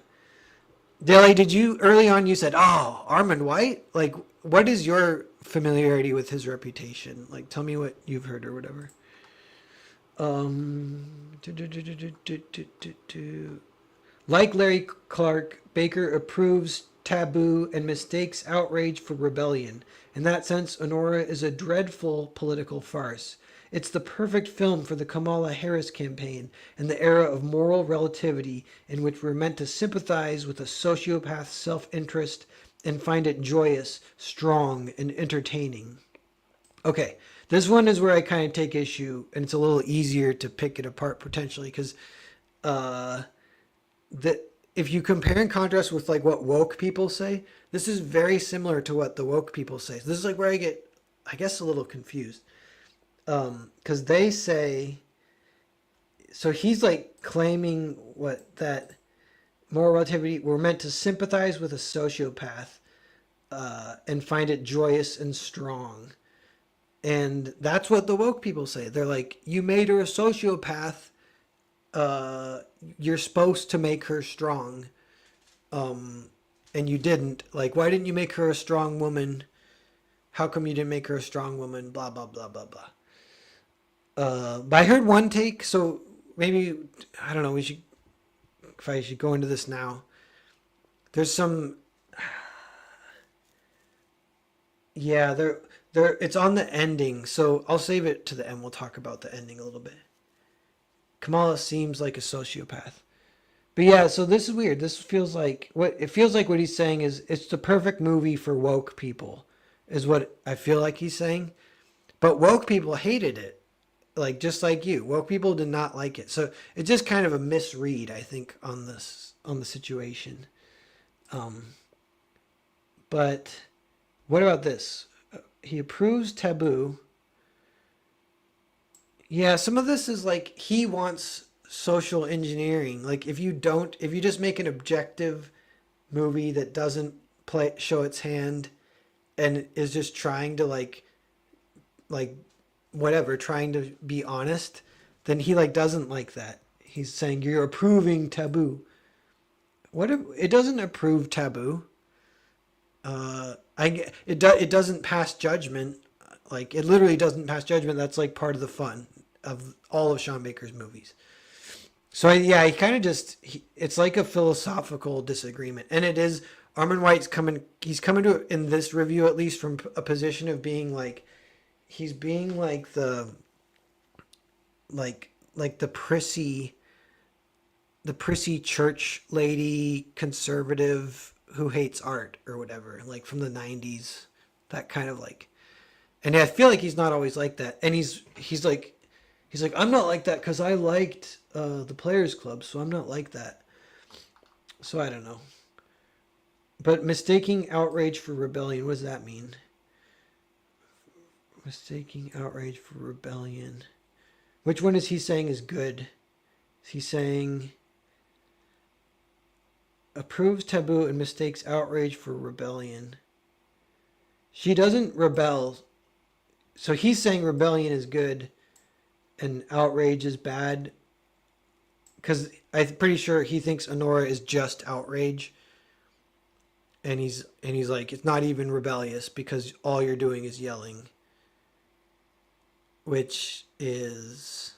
Dale A, did you early on you said, "Oh, Armand White"? Like, what is your familiarity with his reputation? Like, tell me what you've heard or whatever. Do, do, do, do, do, do, do, do, do. Like Larry Clark, Baker approves taboo and mistakes outrage for rebellion. In that sense, Anora is a dreadful political farce. It's the perfect film for the Kamala Harris campaign and the era of moral relativity in which we're meant to sympathize with a sociopath's self-interest and find it joyous, strong, and entertaining. Okay, this one is where I kind of take issue, and it's a little easier to pick it apart potentially because uh, the if you compare and contrast with like what woke people say, this is very similar to what the woke people say. So this is like where I get, I guess, a little confused. Because they say, so he's like claiming what that moral relativity, we're meant to sympathize with a sociopath and find it joyous and strong. And that's what the woke people say. They're like, you made her a sociopath. Uh, you're supposed to make her strong. And you didn't. Like, why didn't you make her a strong woman? How come you didn't make her a strong woman? Blah, blah, blah, blah, blah. But I heard one take, so maybe, I don't know, if I should go into this now. There's some, yeah, it's on the ending, so I'll save it to the end. We'll talk about the ending a little bit. Kamala seems like a sociopath. But yeah, so this is weird. This feels like what he's saying is it's the perfect movie for woke people, is what I feel like he's saying. But woke people hated it, like just like you. Woke people did not like it. So it's just kind of a misread, I think, on the situation. Um, but what about this? He approves taboo. Yeah, some of this is like he wants social engineering. Like if you just make an objective movie that doesn't play show its hand and is just trying to like whatever, trying to be honest, then he like doesn't like that. He's saying you're approving taboo. What if it doesn't approve taboo? It doesn't pass judgment. Like it literally doesn't pass judgment. That's like part of the fun of all of Sean Baker's movies. So yeah, he kind of it's like a philosophical disagreement, and it is. Armond White's coming. He's coming to in this review at least from a position of being like, he's being like the prissy church lady conservative who hates art or whatever, like from the 90s, that kind of like. And I feel like he's not always like that, and he's like, I'm not like that because I liked the Players Club, so I'm not like that. So I don't know. But mistaking outrage for rebellion, what does that mean? Mistaking outrage for rebellion. Which one is he saying is good? Is he saying approves taboo and mistakes outrage for rebellion? She doesn't rebel. So he's saying rebellion is good and outrage is bad. Because I'm pretty sure he thinks Anora is just outrage. And he's like, it's not even rebellious because all you're doing is yelling. Which is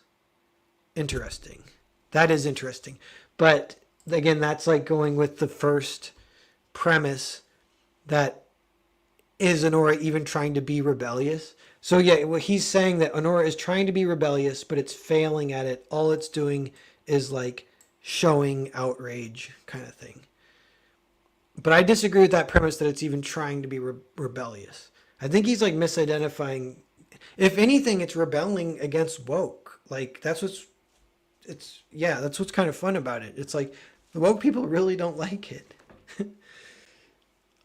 interesting. That is interesting. But again, that's like going with the first premise that is Anora even trying to be rebellious? So yeah, well, he's saying that Anora is trying to be rebellious, but it's failing at it. All it's doing is like showing outrage kind of thing. But I disagree with that premise that it's even trying to be rebellious. I think he's like misidentifying. If anything, it's rebelling against woke. Like that's what's kind of fun about it. It's like the woke people really don't like it.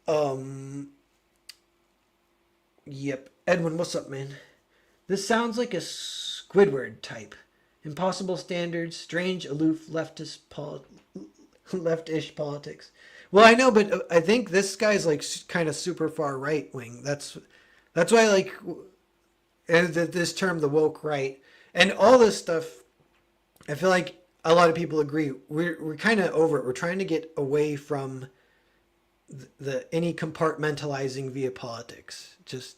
um Yep. Edwin, what's up, man? This sounds like a Squidward type. Impossible standards, strange, aloof, leftish politics. Well, I know, but I think this guy's like kind of super far right wing. That's why I like this term, the woke right, and all this stuff. I feel like a lot of people agree. We're kind of over it. We're trying to get away from the any compartmentalizing via politics. Just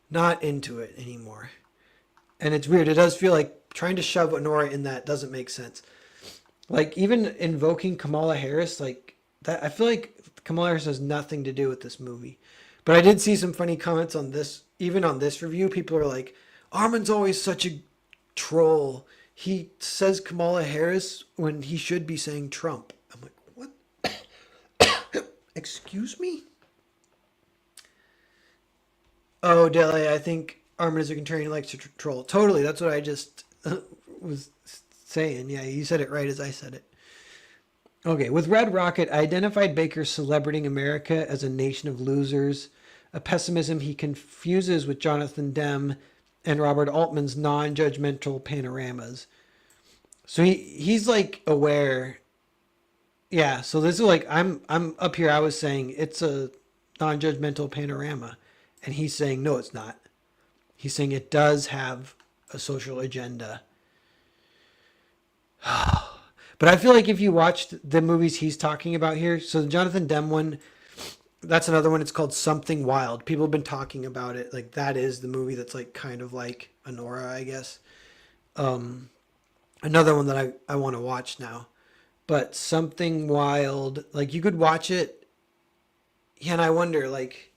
not into it anymore. And it's weird. It does feel like trying to shove Anora in that doesn't make sense. Like even invoking Kamala Harris, like that, I feel like Kamala Harris has nothing to do with this movie. But I did see some funny comments on this, even on this review. People are like, Armin's always such a troll. He says Kamala Harris when he should be saying Trump. I'm like, what? Excuse me? Oh, Dele, I think Armin is a contrarian, likes to troll. Totally, that's what I just was saying. Yeah, you said it right as I said it. Okay, with Red Rocket, I identified Baker celebrating America as a nation of losers, a pessimism he confuses with Jonathan Demme and Robert Altman's non-judgmental panoramas. So he's like aware. Yeah, so this is like I'm up here I was saying it's a non-judgmental panorama and he's saying no it's not. He's saying it does have a social agenda. But I feel like if you watched the movies he's talking about here, so the Jonathan Demme one, that's another one. It's called Something Wild. People have been talking about it. Like that is the movie that's like kind of like Anora, I guess. Um, Another one that I want to watch now. But Something Wild, like you could watch it. Yeah, and I wonder like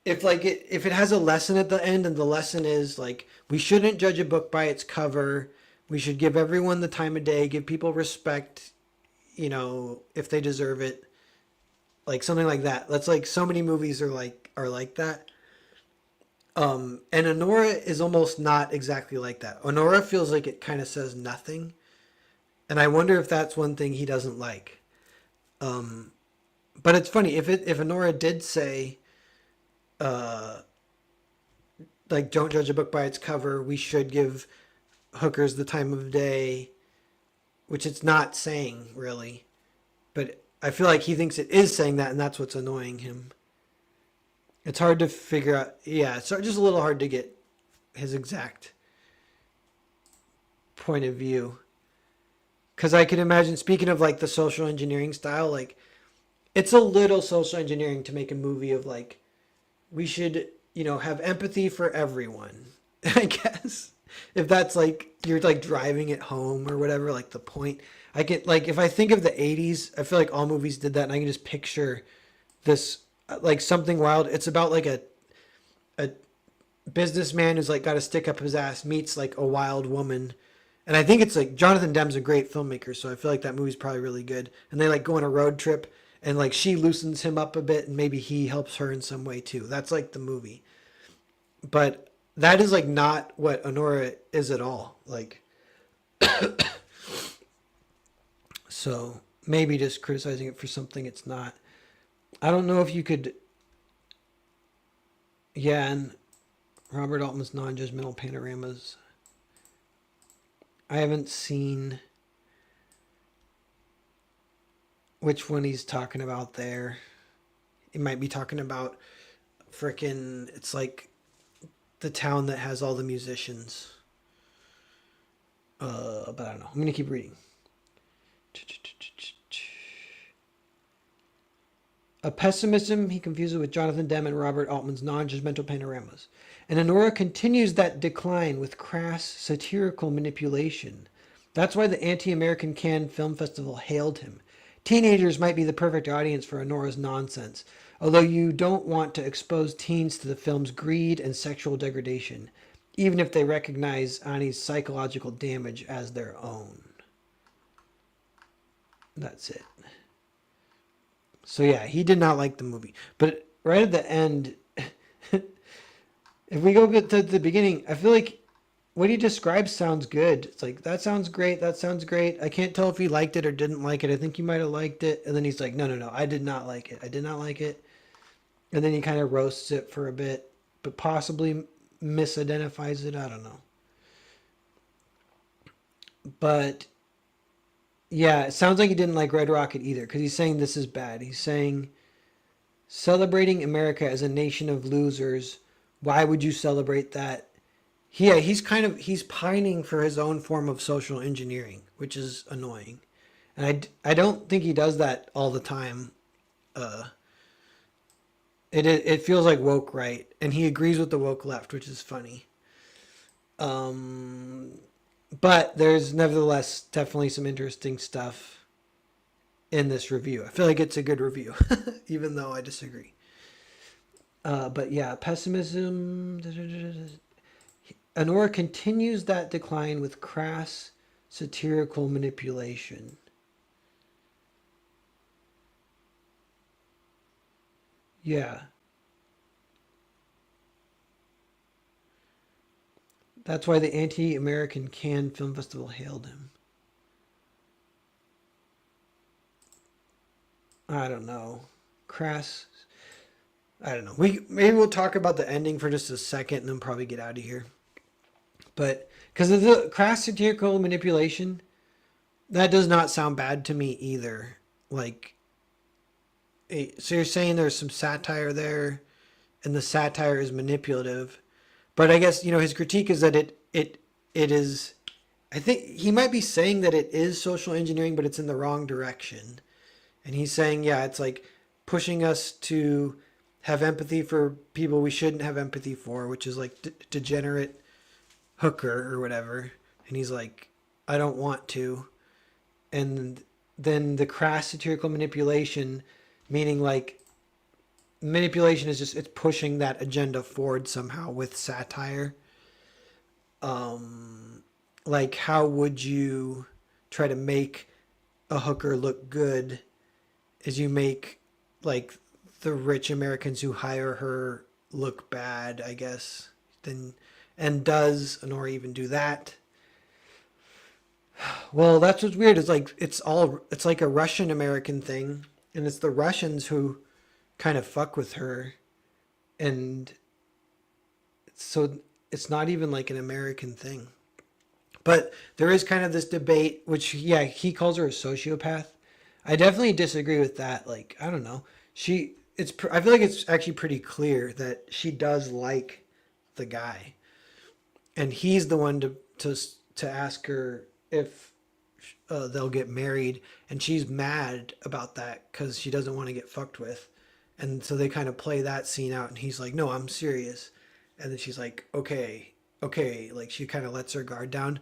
if it has a lesson at the end and the lesson is like we shouldn't judge a book by its cover. We should give everyone the time of day, give people respect, if they deserve it. Like something like that. That's like so many movies are like that. And Honora is almost not exactly like that. Honora feels like it kind of says nothing, and I wonder if that's one thing he doesn't like. Um, but it's funny if Honora did say, uh, like, don't judge a book by its cover. We should give hookers the time of day, which it's not saying really. But I feel like he thinks it is saying that, and that's what's annoying him. It's hard to figure out. Yeah, it's just a little hard to get his exact point of view. Because I can imagine, speaking of like the social engineering style, like it's a little social engineering to make a movie of like, we should, have empathy for everyone, I guess. If that's like, you're like driving it home or whatever, like the point. I get like, if I think of the 80s, I feel like all movies did that and I can just picture this like Something Wild. It's about like a businessman who's like got to stick up his ass meets like a wild woman, and I think it's like Jonathan Demme's a great filmmaker, so I feel like that movie's probably really good. And they like go on a road trip, and like she loosens him up a bit, and maybe he helps her in some way too. That's like the movie, but that is like not what Honora is at all. Like, so maybe just criticizing it for something it's not. I don't know if you could. Yeah, and Robert Altman's non-judgmental panoramas. I haven't seen which one he's talking about there. He might be talking about frickin' it's like the town that has all the musicians. But I don't know. I'm gonna keep reading. A pessimism he confuses with Jonathan Demme and Robert Altman's non-judgmental panoramas. And Anora continues that decline with crass satirical manipulation. That's why the anti-American Cannes Film Festival hailed him. Teenagers might be the perfect audience for Anora's nonsense, although you don't want to expose teens to the film's greed and sexual degradation, even if they recognize Ani's psychological damage as their own. That's it. So yeah, he did not like the movie. But right at the end, if we go to the beginning, I feel like what he describes sounds good. It's like, that sounds great. That sounds great. I can't tell if he liked it or didn't like it. I think he might have liked it. And then he's like, no, no, no, I did not like it. I did not like it. And then he kind of roasts it for a bit, but possibly misidentifies it. I don't know. But yeah, it sounds like he didn't like Red Rocket either because he's saying this is bad. He's saying celebrating America as a nation of losers. Why would you celebrate that? Yeah, he's pining for his own form of social engineering, which is annoying. And I don't think he does that all the time. Uh, it feels like woke right, and he agrees with the woke left, which is funny. Um, but there's nevertheless definitely some interesting stuff in this review. I feel like it's a good review, even though I disagree. But yeah, pessimism. Anora continues that decline with crass satirical manipulation. Yeah, that's why the anti-American Cannes Film Festival hailed him. I don't know. Crass. I don't know. We maybe we'll talk about the ending for just a second and then probably get out of here. But because of the crass satirical manipulation, that does not sound bad to me either. Like, so you're saying there's some satire there, and the satire is manipulative. But I guess his critique is that it is. I think he might be saying that it is social engineering, but it's in the wrong direction. And he's saying, yeah, it's like pushing us to have empathy for people we shouldn't have empathy for, which is like degenerate hooker or whatever. And he's like, I don't want to. And then the crass satirical manipulation, meaning like manipulation is just it's pushing that agenda forward somehow with satire. Like how would you try to make a hooker look good as you make like the rich Americans who hire her look bad, I guess. Then and does Anora even do that? Well, that's what's weird. It's like a Russian American thing, and it's the Russians who kind of fuck with her, and so it's not even like an American thing. But there is kind of this debate, which yeah, he calls her a sociopath. I definitely disagree with that. Like I don't know, I feel like it's actually pretty clear that she does like the guy, and he's the one to ask her if they'll get married, and she's mad about that because she doesn't want to get fucked with, and so they kind of play that scene out, and he's like, "No, I'm serious," and then she's like, "Okay, okay," like she kind of lets her guard down.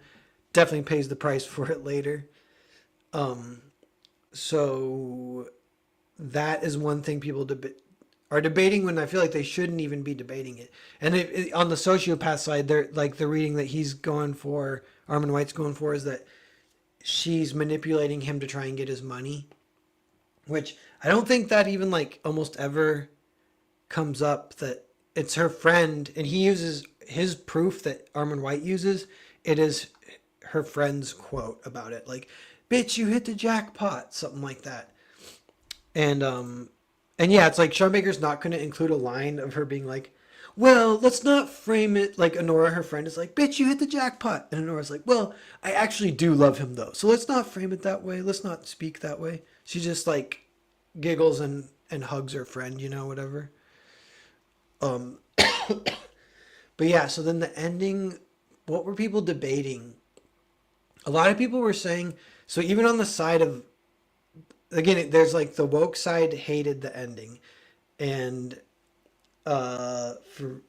Definitely pays the price for it later. Um, so that is one thing people are debating when I feel like they shouldn't even be debating it. And on the sociopath side, they're like the reading that he's going for, Armin White's going for, is that she's manipulating him to try and get his money, which I don't think that even like almost ever comes up that it's her friend, and he uses his proof that Armin White uses. It is her friend's quote about it, like, "Bitch, you hit the jackpot," something like that. And yeah, it's like Sean Baker's not going to include a line of her being like, "Well, let's not frame it like Anora, her friend, is like, bitch, you hit the jackpot," and Anora's like, "Well, I actually do love him though, so let's not frame it that way. Let's not speak that way." She just like giggles and hugs her friend, whatever. Um, but yeah, so then the ending, what were people debating? A lot of people were saying, so even on the side of, again, there's like the woke side hated the ending, and for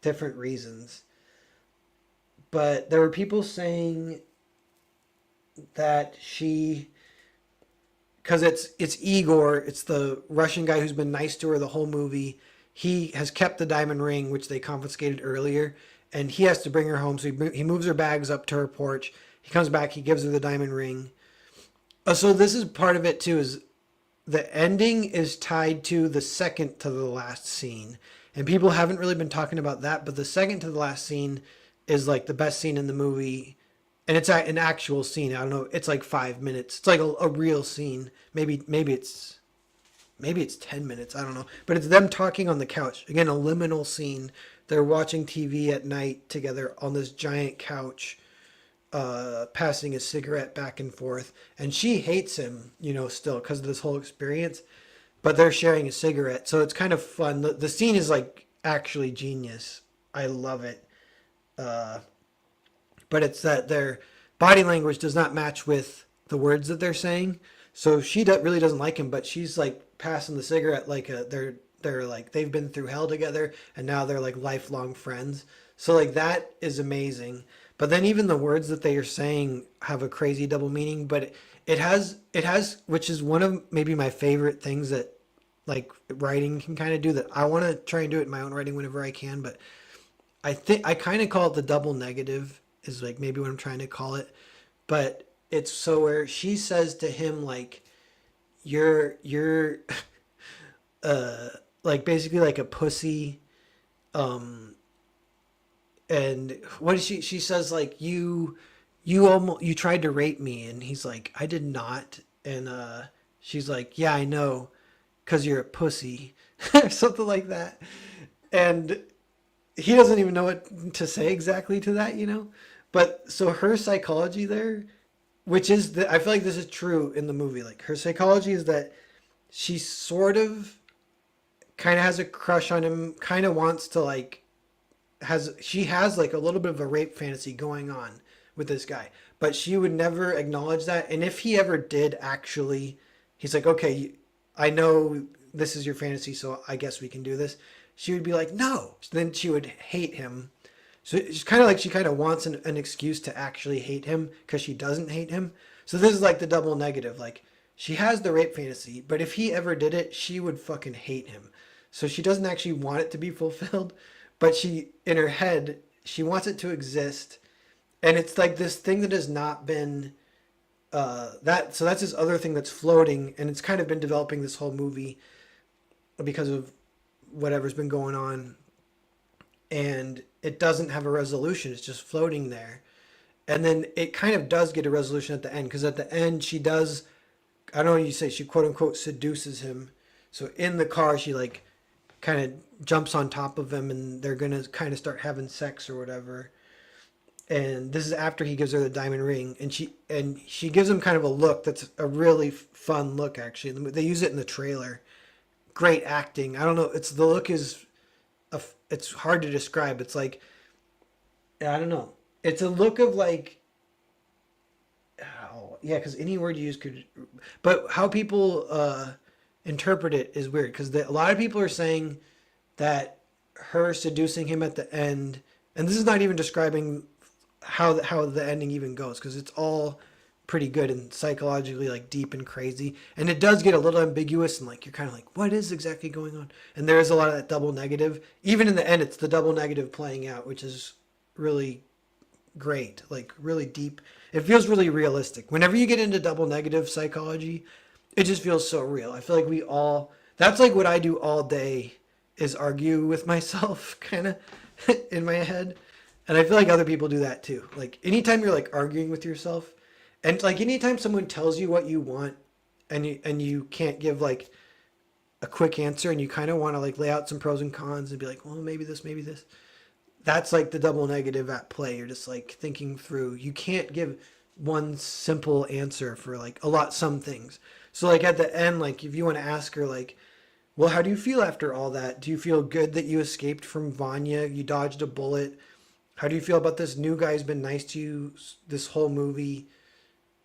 different reasons. But there were people saying that because it's Igor, it's the Russian guy who's been nice to her the whole movie. He has kept the diamond ring, which they confiscated earlier, and he has to bring her home. So he moves her bags up to her porch. He comes back. He gives her the diamond ring. So this is part of it too. Is the ending is tied to the second to the last scene, and people haven't really been talking about that. But the second to the last scene is like the best scene in the movie, and it's an actual scene. I don't know. It's like 5 minutes. It's like a real scene. Maybe it's 10 minutes. I don't know. But it's them talking on the couch again. A liminal scene. They're watching TV at night together on this giant couch, passing a cigarette back and forth. And she hates him, still because of this whole experience. But they're sharing a cigarette. So it's kind of fun. The scene is like actually genius. I love it. But it's that their body language does not match with the words that they're saying. So she really doesn't like him, but she's like passing the cigarette like they're like they've been through hell together, and now they're like lifelong friends. So like that is amazing. But then even the words that they are saying have a crazy double meaning. But it has which is one of maybe my favorite things that like writing can kind of do, that I want to try and do it in my own writing whenever I can. But I think I kind of call it the double negative, is like maybe what I'm trying to call it. But it's so where she says to him like, you're like basically like a pussy, um and what is she says like, you tried to rape me, and he's like, I did not. And she's like, yeah, I know, because you're a pussy, or something like that. And he doesn't even know what to say exactly to that, you know? But so her psychology there, which is I feel like this is true in the movie. Like her psychology is that she sort of kind of has a crush on him, kind of wants to like she has like a little bit of a rape fantasy going on with this guy, but she would never acknowledge that. And if he ever did actually, he's like, okay, I know this is your fantasy, so I guess we can do this. She would be like, no. Then she would hate him. So it's kind of like she kind of wants an excuse to actually hate him because she doesn't hate him. So this is like the double negative. Like she has the rape fantasy, but if he ever did it, she would fucking hate him. So she doesn't actually want it to be fulfilled, but she, in her head, she wants it to exist. And it's like this thing that has not been so that's this other thing that's floating, and it's kind of been developing this whole movie because of whatever's been going on, and it doesn't have a resolution. It's just floating there. And then it kind of does get a resolution at the end, because at the end she does, I don't know what you say, she quote unquote seduces him. So in the car she like kind of jumps on top of him, and they're gonna kind of start having sex or whatever. And this is after he gives her the diamond ring, and she gives him kind of a look that's a really fun look. Actually, they use it in the trailer. Great acting. I don't know. It's the look is, it's hard to describe. It's like, I don't know. It's a look of like, oh, yeah, because any word you use could, but how people interpret it is weird, because a lot of people are saying that her seducing him at the end, and this is not even describing how the ending even goes, because it's all pretty good and psychologically like deep and crazy, and it does get a little ambiguous, and like you're kind of like, what is exactly going on? And there is a lot of that double negative. Even in the end, it's the double negative playing out, which is really great, like really deep. It feels really realistic. Whenever you get into double negative psychology, it just feels so real. I feel like we all, that's like what I do all day, is argue with myself kind of in my head. And I feel like other people do that too. Like anytime you're like arguing with yourself, and like anytime someone tells you what you want, and you can't give like a quick answer, and you kind of want to like lay out some pros and cons and be like, well, maybe this, maybe this. That's like the double negative at play. You're just like thinking through. You can't give one simple answer for like some things. So like at the end, like if you want to ask her like, well, how do you feel after all that? Do you feel good that you escaped from Vanya? You dodged a bullet. How do you feel about this new guy who's been nice to you this whole movie?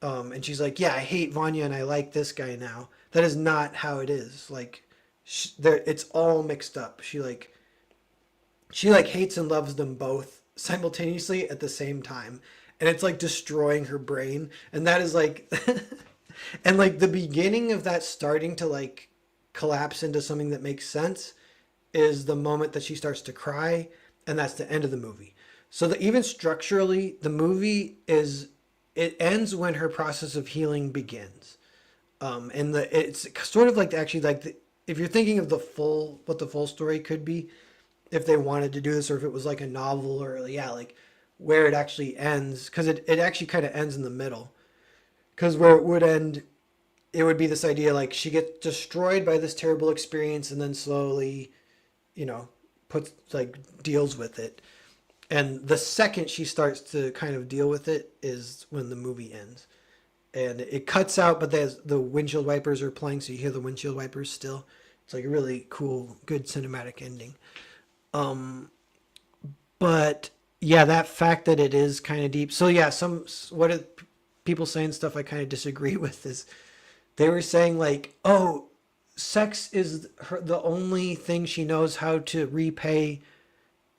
And she's like, yeah, I hate Vanya and I like this guy now. That is not how it is. Like, it's all mixed up. She like hates and loves them both simultaneously at the same time, and it's like destroying her brain. And that is like, and like the beginning of that starting to like collapse into something that makes sense is the moment that she starts to cry, and that's the end of the movie. So that even structurally, the movie is, it ends when her process of healing begins. And it's sort of like actually like if you're thinking of what the full story could be, if they wanted to do this, or if it was like a novel, or yeah, like where it actually ends, because it actually kind of ends in the middle. Because where it would end, it would be this idea like she gets destroyed by this terrible experience, and then slowly, puts like deals with it. And the second she starts to kind of deal with it is when the movie ends. And it cuts out, but the windshield wipers are playing, so you hear the windshield wipers still. It's like a really cool, good cinematic ending. But yeah, that fact that it is kind of deep. So yeah, what are people saying stuff I kind of disagree with is they were saying like, oh, sex is the only thing she knows how to repay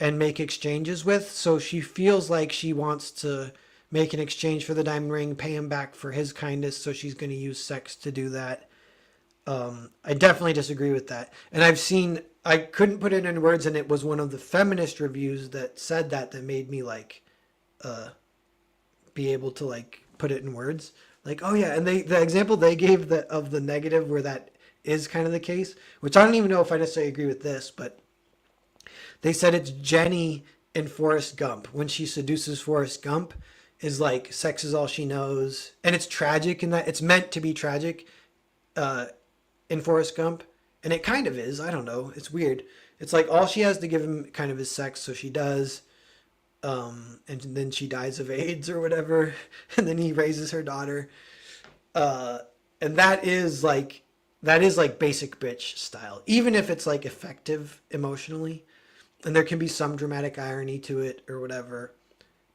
and make exchanges with. So she feels like she wants to make an exchange for the diamond ring, pay him back for his kindness. So she's going to use sex to do that. I definitely disagree with that. And I couldn't put it in words, and it was one of the feminist reviews that said that made me like, be able to like put it in words. Like, oh yeah. And the example they gave of the negative where that is kind of the case, which I don't even know if I necessarily agree with this, but they said it's Jenny in Forrest Gump. When she seduces Forrest Gump, is like sex is all she knows. And it's tragic in that it's meant to be tragic. in Forrest Gump, and it kind of is. I don't know. It's weird. It's like all she has to give him kind of is sex, so she does. And then she dies of AIDS or whatever, and then he raises her daughter. Uh, and that is like basic bitch style, even if it's like effective emotionally, and there can be some dramatic irony to it or whatever.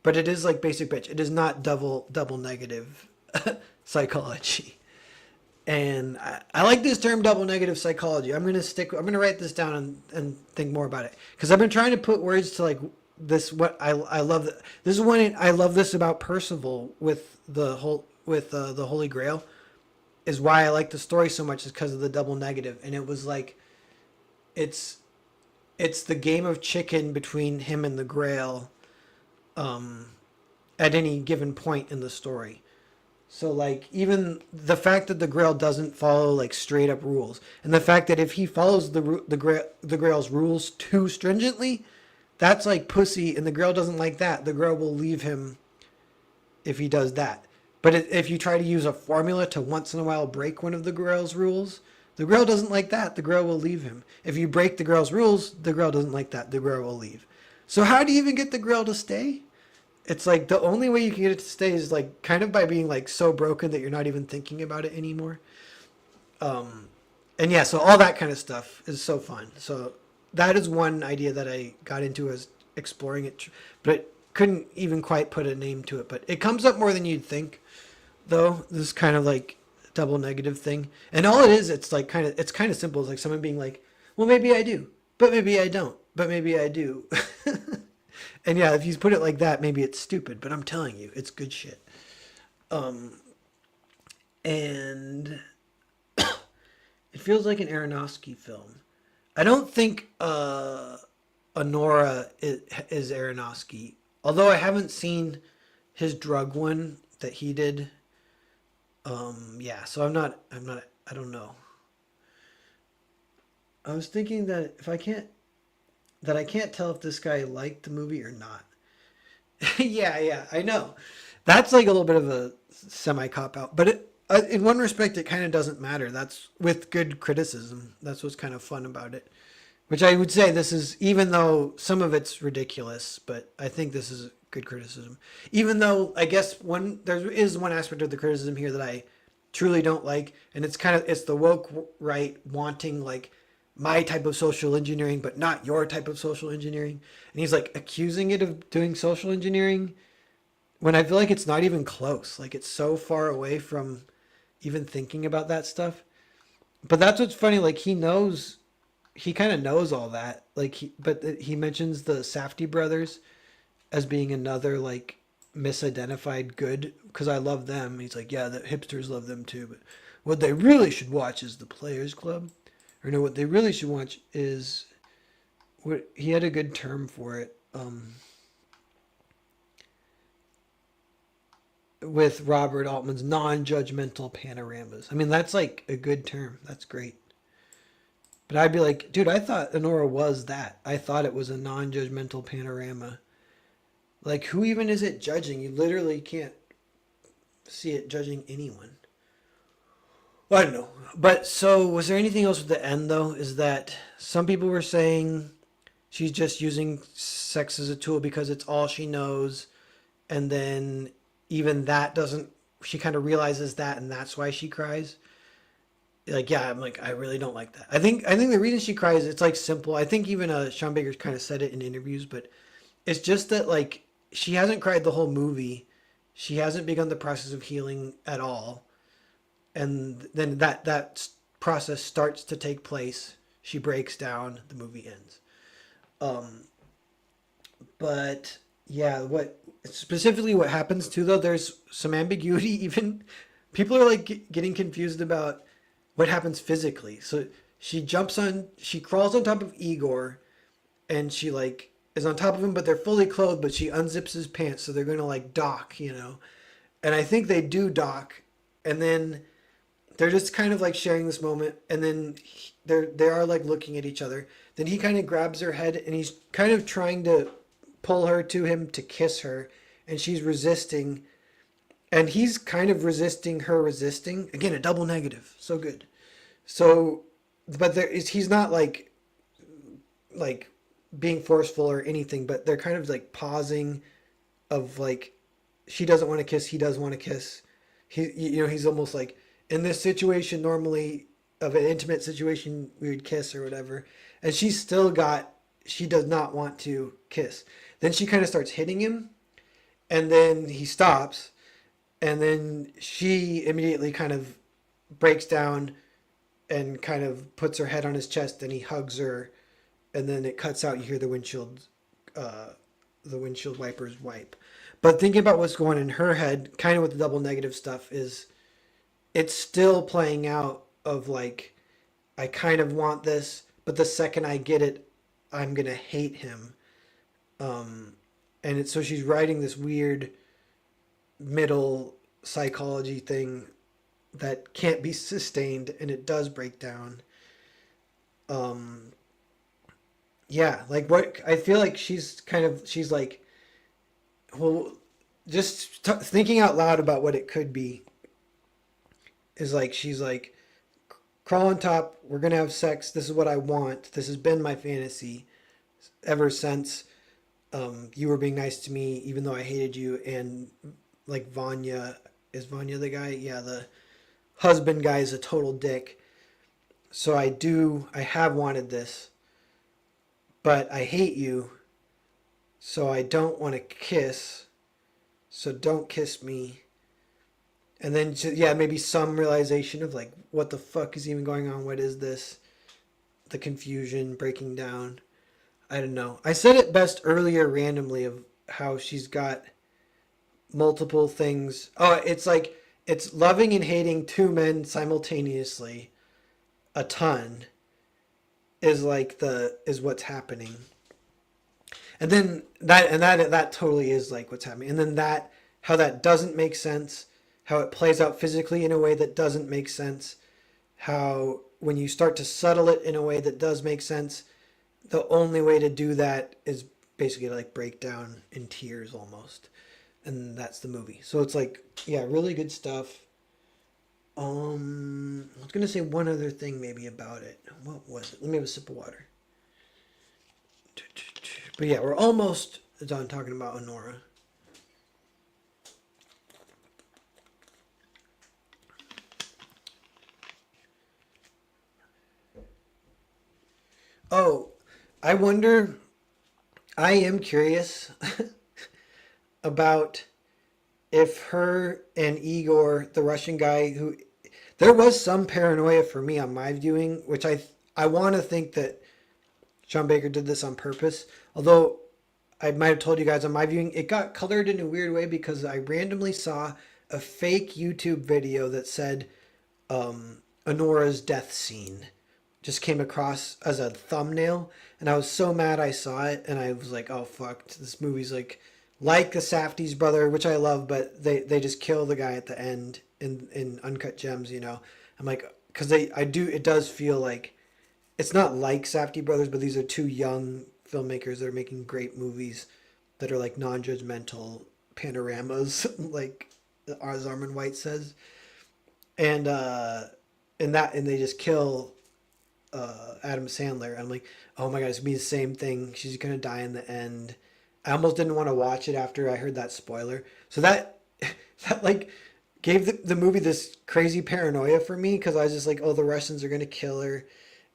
But it is like basic bitch. It is not double negative psychology. And I like this term double negative psychology. I'm gonna write this down and think more about it, because I've been trying to put words to like this. What I love. This is one I love this about Percival with the Holy Grail, is why I like the story so much, is because of the double negative. And it was like it's it's the game of chicken between him and the Grail, um, at any given point in the story. So like even the fact that the Grail doesn't follow like straight up rules, and the fact that if he follows the Grail's rules too stringently, that's like pussy, and the Grail doesn't like that. The Grail will leave him if he does that. But if you try to use a formula to once in a while break one of the Grail's rules, the Grail doesn't like that. The Grail will leave him. If you break the Grail's rules, the Grail doesn't like that. The Grail will leave. So how do you even get the Grail to stay? It's like the only way you can get it to stay is like kind of by being like so broken that you're not even thinking about it anymore. Um, and yeah, so all that kind of stuff is so fun. So that is one idea that I got into as exploring it, but couldn't even quite put a name to it. But it comes up more than you'd think, though. This kind of like double negative thing, and all it is, it's kind of simple. It's like someone being like, "Well, maybe I do, but maybe I don't, but maybe I do." And yeah, if you put it like that, maybe it's stupid, but I'm telling you, it's good shit. Um, and it feels like an Aronofsky film. I don't think Anora is Aronofsky, although I haven't seen his drug one that he did. Yeah, so I don't know. I was thinking that if I can't, that I can't tell if this guy liked the movie or not. Yeah, yeah, I know. That's like a little bit of a semi cop out, but in one respect, it kind of doesn't matter. That's with good criticism. That's what's kind of fun about it. Which I would say this is, even though some of it's ridiculous, but I think this is good criticism. Even though I guess there is one aspect of the criticism here that I truly don't like, and it's the woke right wanting like my type of social engineering, but not your type of social engineering. And he's like accusing it of doing social engineering when I feel like it's not even close. Like it's so far away from even thinking about that stuff. But that's what's funny. Like he kind of knows all that. But he mentions the Safdie brothers as being another like misidentified good, because I love them. He's like, yeah, the hipsters love them too. But what they really should watch is the Players Club. Or no, what they really should watch is what he had a good term for it. With Robert Altman's non-judgmental panoramas. I mean, that's like a good term. That's great. But I'd be like, dude, I thought Anora was that. I thought it was a non-judgmental panorama. Like, who even is it judging? You literally can't see it judging anyone. Well, I don't know. But so, was there anything else with the end, though? Is that some people were saying she's just using sex as a tool because it's all she knows. And then even that doesn't, she kind of realizes that, and that's why she cries. Like, yeah, I'm like, I really don't like that. I think the reason she cries, it's like simple. I think even Sean Baker kind of said it in interviews, but it's just that like she hasn't cried the whole movie. She hasn't begun the process of healing at all, and then that process starts to take place. She breaks down. The movie ends. Um, but yeah, what happens too though? There's some ambiguity. Even people are like getting confused about what happens physically. So she crawls on top of Igor, and she like is on top of him, but they're fully clothed, but she unzips his pants, so they're gonna like dock, And I think they do dock, and then they're just kind of like sharing this moment, and then they are like looking at each other. Then he kind of grabs her head, and he's kind of trying to pull her to him to kiss her, and she's resisting, and he's kind of resisting her resisting. Again, a double negative. So good. So, but he's not like being forceful or anything, but they're kind of like pausing of like she doesn't want to kiss, he does want to kiss. He's almost like in this situation normally of an intimate situation we would kiss or whatever, and she does not want to kiss. Then she kind of starts hitting him, and then he stops, and then she immediately kind of breaks down and kind of puts her head on his chest, and he hugs her, and then it cuts out. You hear uh, the windshield wipers wipe. But thinking about what's going on in her head, kind of with the double negative stuff, is it's still playing out of like, I kind of want this, but the second I get it, I'm gonna hate him. Um, and so she's writing this weird middle psychology thing that can't be sustained, and it does break down. Um, yeah, like what I feel like she's like, well, just thinking out loud about what it could be is like she's like, crawl on top, we're gonna have sex, this is what I want, this has been my fantasy ever since you were being nice to me even though I hated you. And like Vanya, is Vanya the guy, yeah, the husband guy is a total dick. So I have wanted this, but I hate you, so I don't want to kiss, so don't kiss me. And then, yeah, maybe some realization of like, what the fuck is even going on? What is this? The confusion breaking down. I don't know. I said it best earlier randomly of how she's got multiple things. Oh, it's like it's loving and hating two men simultaneously a ton is what's happening. And then that totally is like what's happening. And then that how that doesn't make sense, how it plays out physically in a way that doesn't make sense, how when you start to settle it in a way that does make sense, the only way to do that is basically to like break down in tears almost. And that's the movie. So it's like, yeah, really good stuff. I was gonna say one other thing maybe about it. What was it? Let me have a sip of water. But yeah, we're almost done talking about Anora. Oh, I wonder. I am curious about if her and Igor, the Russian guy, who there was some paranoia for me on my viewing, which I want to think that Sean Baker did this on purpose. Although I might have told you guys on my viewing, it got colored in a weird way because I randomly saw a fake YouTube video that said Honora's death scene just came across as a thumbnail, and I was so mad I saw it, and I was like, oh fuck, this movie's like the Safdie's brother, which I love, but they just kill the guy at the end in Uncut Gems, you know. I'm like, because it does feel like it's not like Safdie brothers, but these are two young filmmakers that are making great movies that are like non-judgmental panoramas, like as Armand White says, and and they just kill Adam Sandler. I'm like, oh my god, it's gonna be the same thing. She's gonna die in the end. I almost didn't want to watch it after I heard that spoiler. So that that like gave the movie this crazy paranoia for me because I was just like, oh, the Russians are gonna kill her.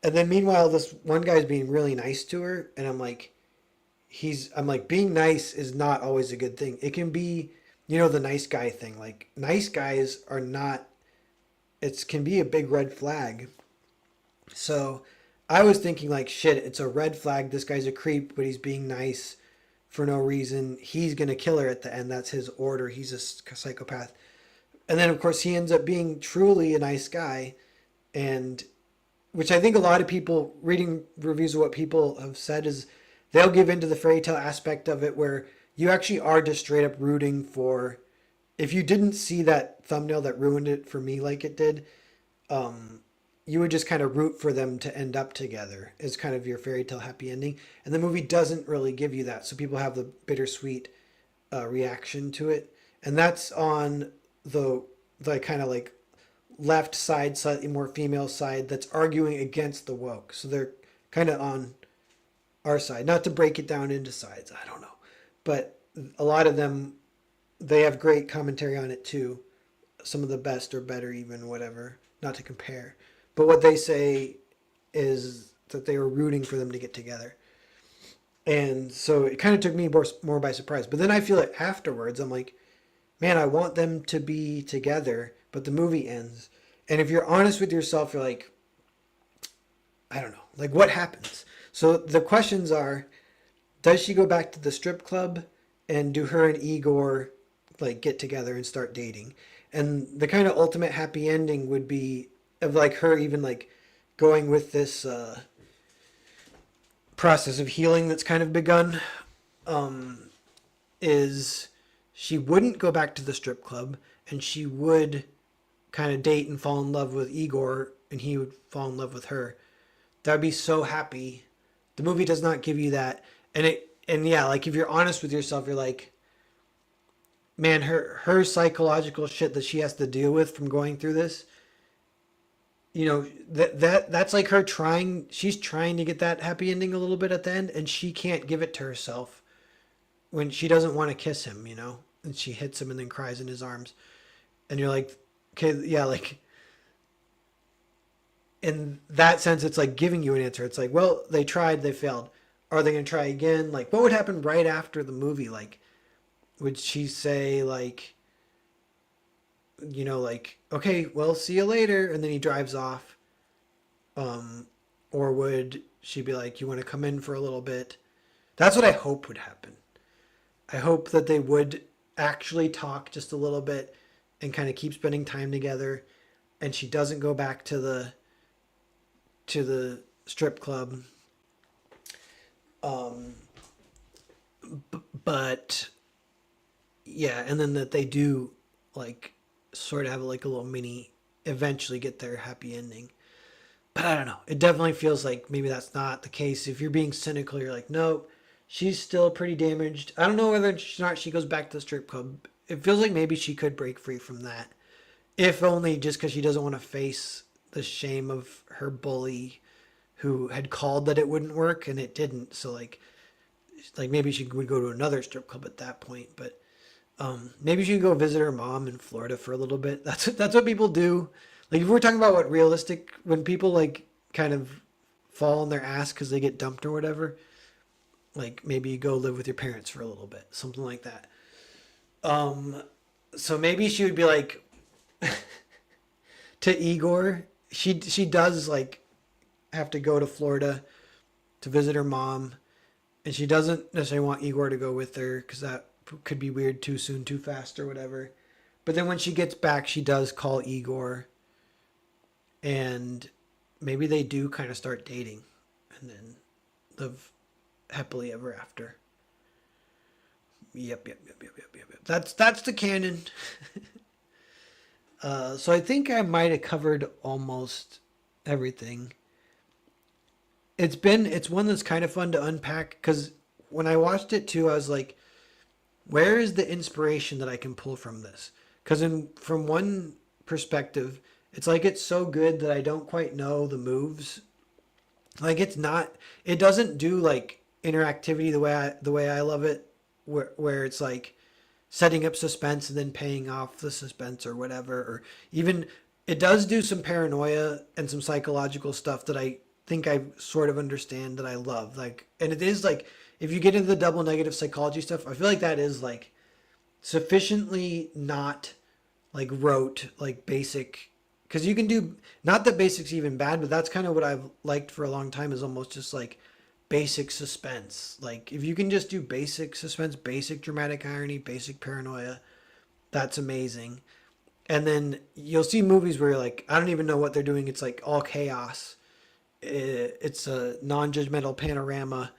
And then meanwhile, this one guy's being really nice to her, and I'm like, being nice is not always a good thing. It can be, the nice guy thing. Like nice guys are not. It can be a big red flag. So I was thinking like, shit, it's a red flag. This guy's a creep, but he's being nice for no reason. He's gonna kill her at the end. That's his order. He's a psychopath. And then of course he ends up being truly a nice guy, and which I think a lot of people reading reviews of what people have said is they'll give into the fairy tale aspect of it where you actually are just straight up rooting for. If you didn't see that thumbnail that ruined it for me like it did, you would just kind of root for them to end up together as kind of your fairy tale happy ending. And the movie doesn't really give you that. So people have the bittersweet reaction to it. And that's on the kind of like left side, slightly more female side, that's arguing against the woke. So they're kind of on our side. Not to break it down into sides, I don't know. But a lot of them, they have great commentary on it too. Some of the best or better, even, whatever. Not to compare. But what they say is that they were rooting for them to get together. And so it kind of took me more by surprise. But then I feel it afterwards. I'm like, man, I want them to be together, but the movie ends. And if you're honest with yourself, you're like, I don't know. Like, what happens? So the questions are, does she go back to the strip club, and do her and Igor like get together and start dating? And the kind of ultimate happy ending would be of like her even like going with this process of healing that's kind of begun. Is she wouldn't go back to the strip club, and she would kind of date and fall in love with Igor, and he would fall in love with her. That would be so happy. The movie does not give you that. And yeah, like if you're honest with yourself, you're like, man, her psychological shit that she has to deal with from going through this, you know, that's like her trying, she's trying to get that happy ending a little bit at the end, and she can't give it to herself when she doesn't want to kiss him, you know, and she hits him and then cries in his arms. And you're like, okay, yeah, like in that sense, it's like giving you an answer. It's like, well, they tried, they failed. Are they going to try again? Like, what would happen right after the movie? Like, would she say, like, you know, like, okay, well, see you later, and then he drives off? Or would she be like, you want to come in for a little bit? That's what I hope would happen. I hope that they would actually talk just a little bit and kind of keep spending time together, and she doesn't go back to the strip club. But yeah, and then that they do like sort of have like a little mini, eventually get their happy ending. But I don't know. It definitely feels like maybe that's not the case. If you're being cynical, you're like, nope, she's still pretty damaged. I don't know whether or not she goes back to the strip club. It feels like maybe she could break free from that, if only just because she doesn't want to face the shame of her bully, who had called that it wouldn't work and it didn't. So like maybe she would go to another strip club at that point. But maybe she could go visit her mom in Florida for a little bit. That's what people do. Like if we're talking about what realistic, when people like kind of fall on their ass because they get dumped or whatever, like maybe you go live with your parents for a little bit, something like that. So maybe she would be like to Igor. She does like have to go to Florida to visit her mom, and she doesn't necessarily want Igor to go with her because that could be weird, too soon, too fast, or whatever. But then when she gets back, she does call Igor, and maybe they do kind of start dating and then live happily ever after. Yep. That's the canon. So I think I might have covered almost everything. It's one that's kind of fun to unpack, because when I watched it too, I was like, where is the inspiration that I can pull from this? Because from one perspective, it's like it's so good that I don't quite know the moves. Like it doesn't do like interactivity the way I love it, where it's like setting up suspense and then paying off the suspense or whatever. Or even it does do some paranoia and some psychological stuff that I think I sort of understand, that I love. Like, and it is like, if you get into the double negative psychology stuff, I feel like that is like sufficiently not like rote, like basic, because you can do, not that basic's even bad, but that's kind of what I've liked for a long time, is almost just like basic suspense. Like if you can just do basic suspense, basic dramatic irony, basic paranoia, that's amazing. And then you'll see movies where you're like, I don't even know what they're doing. It's like all chaos. It's a non-judgmental panorama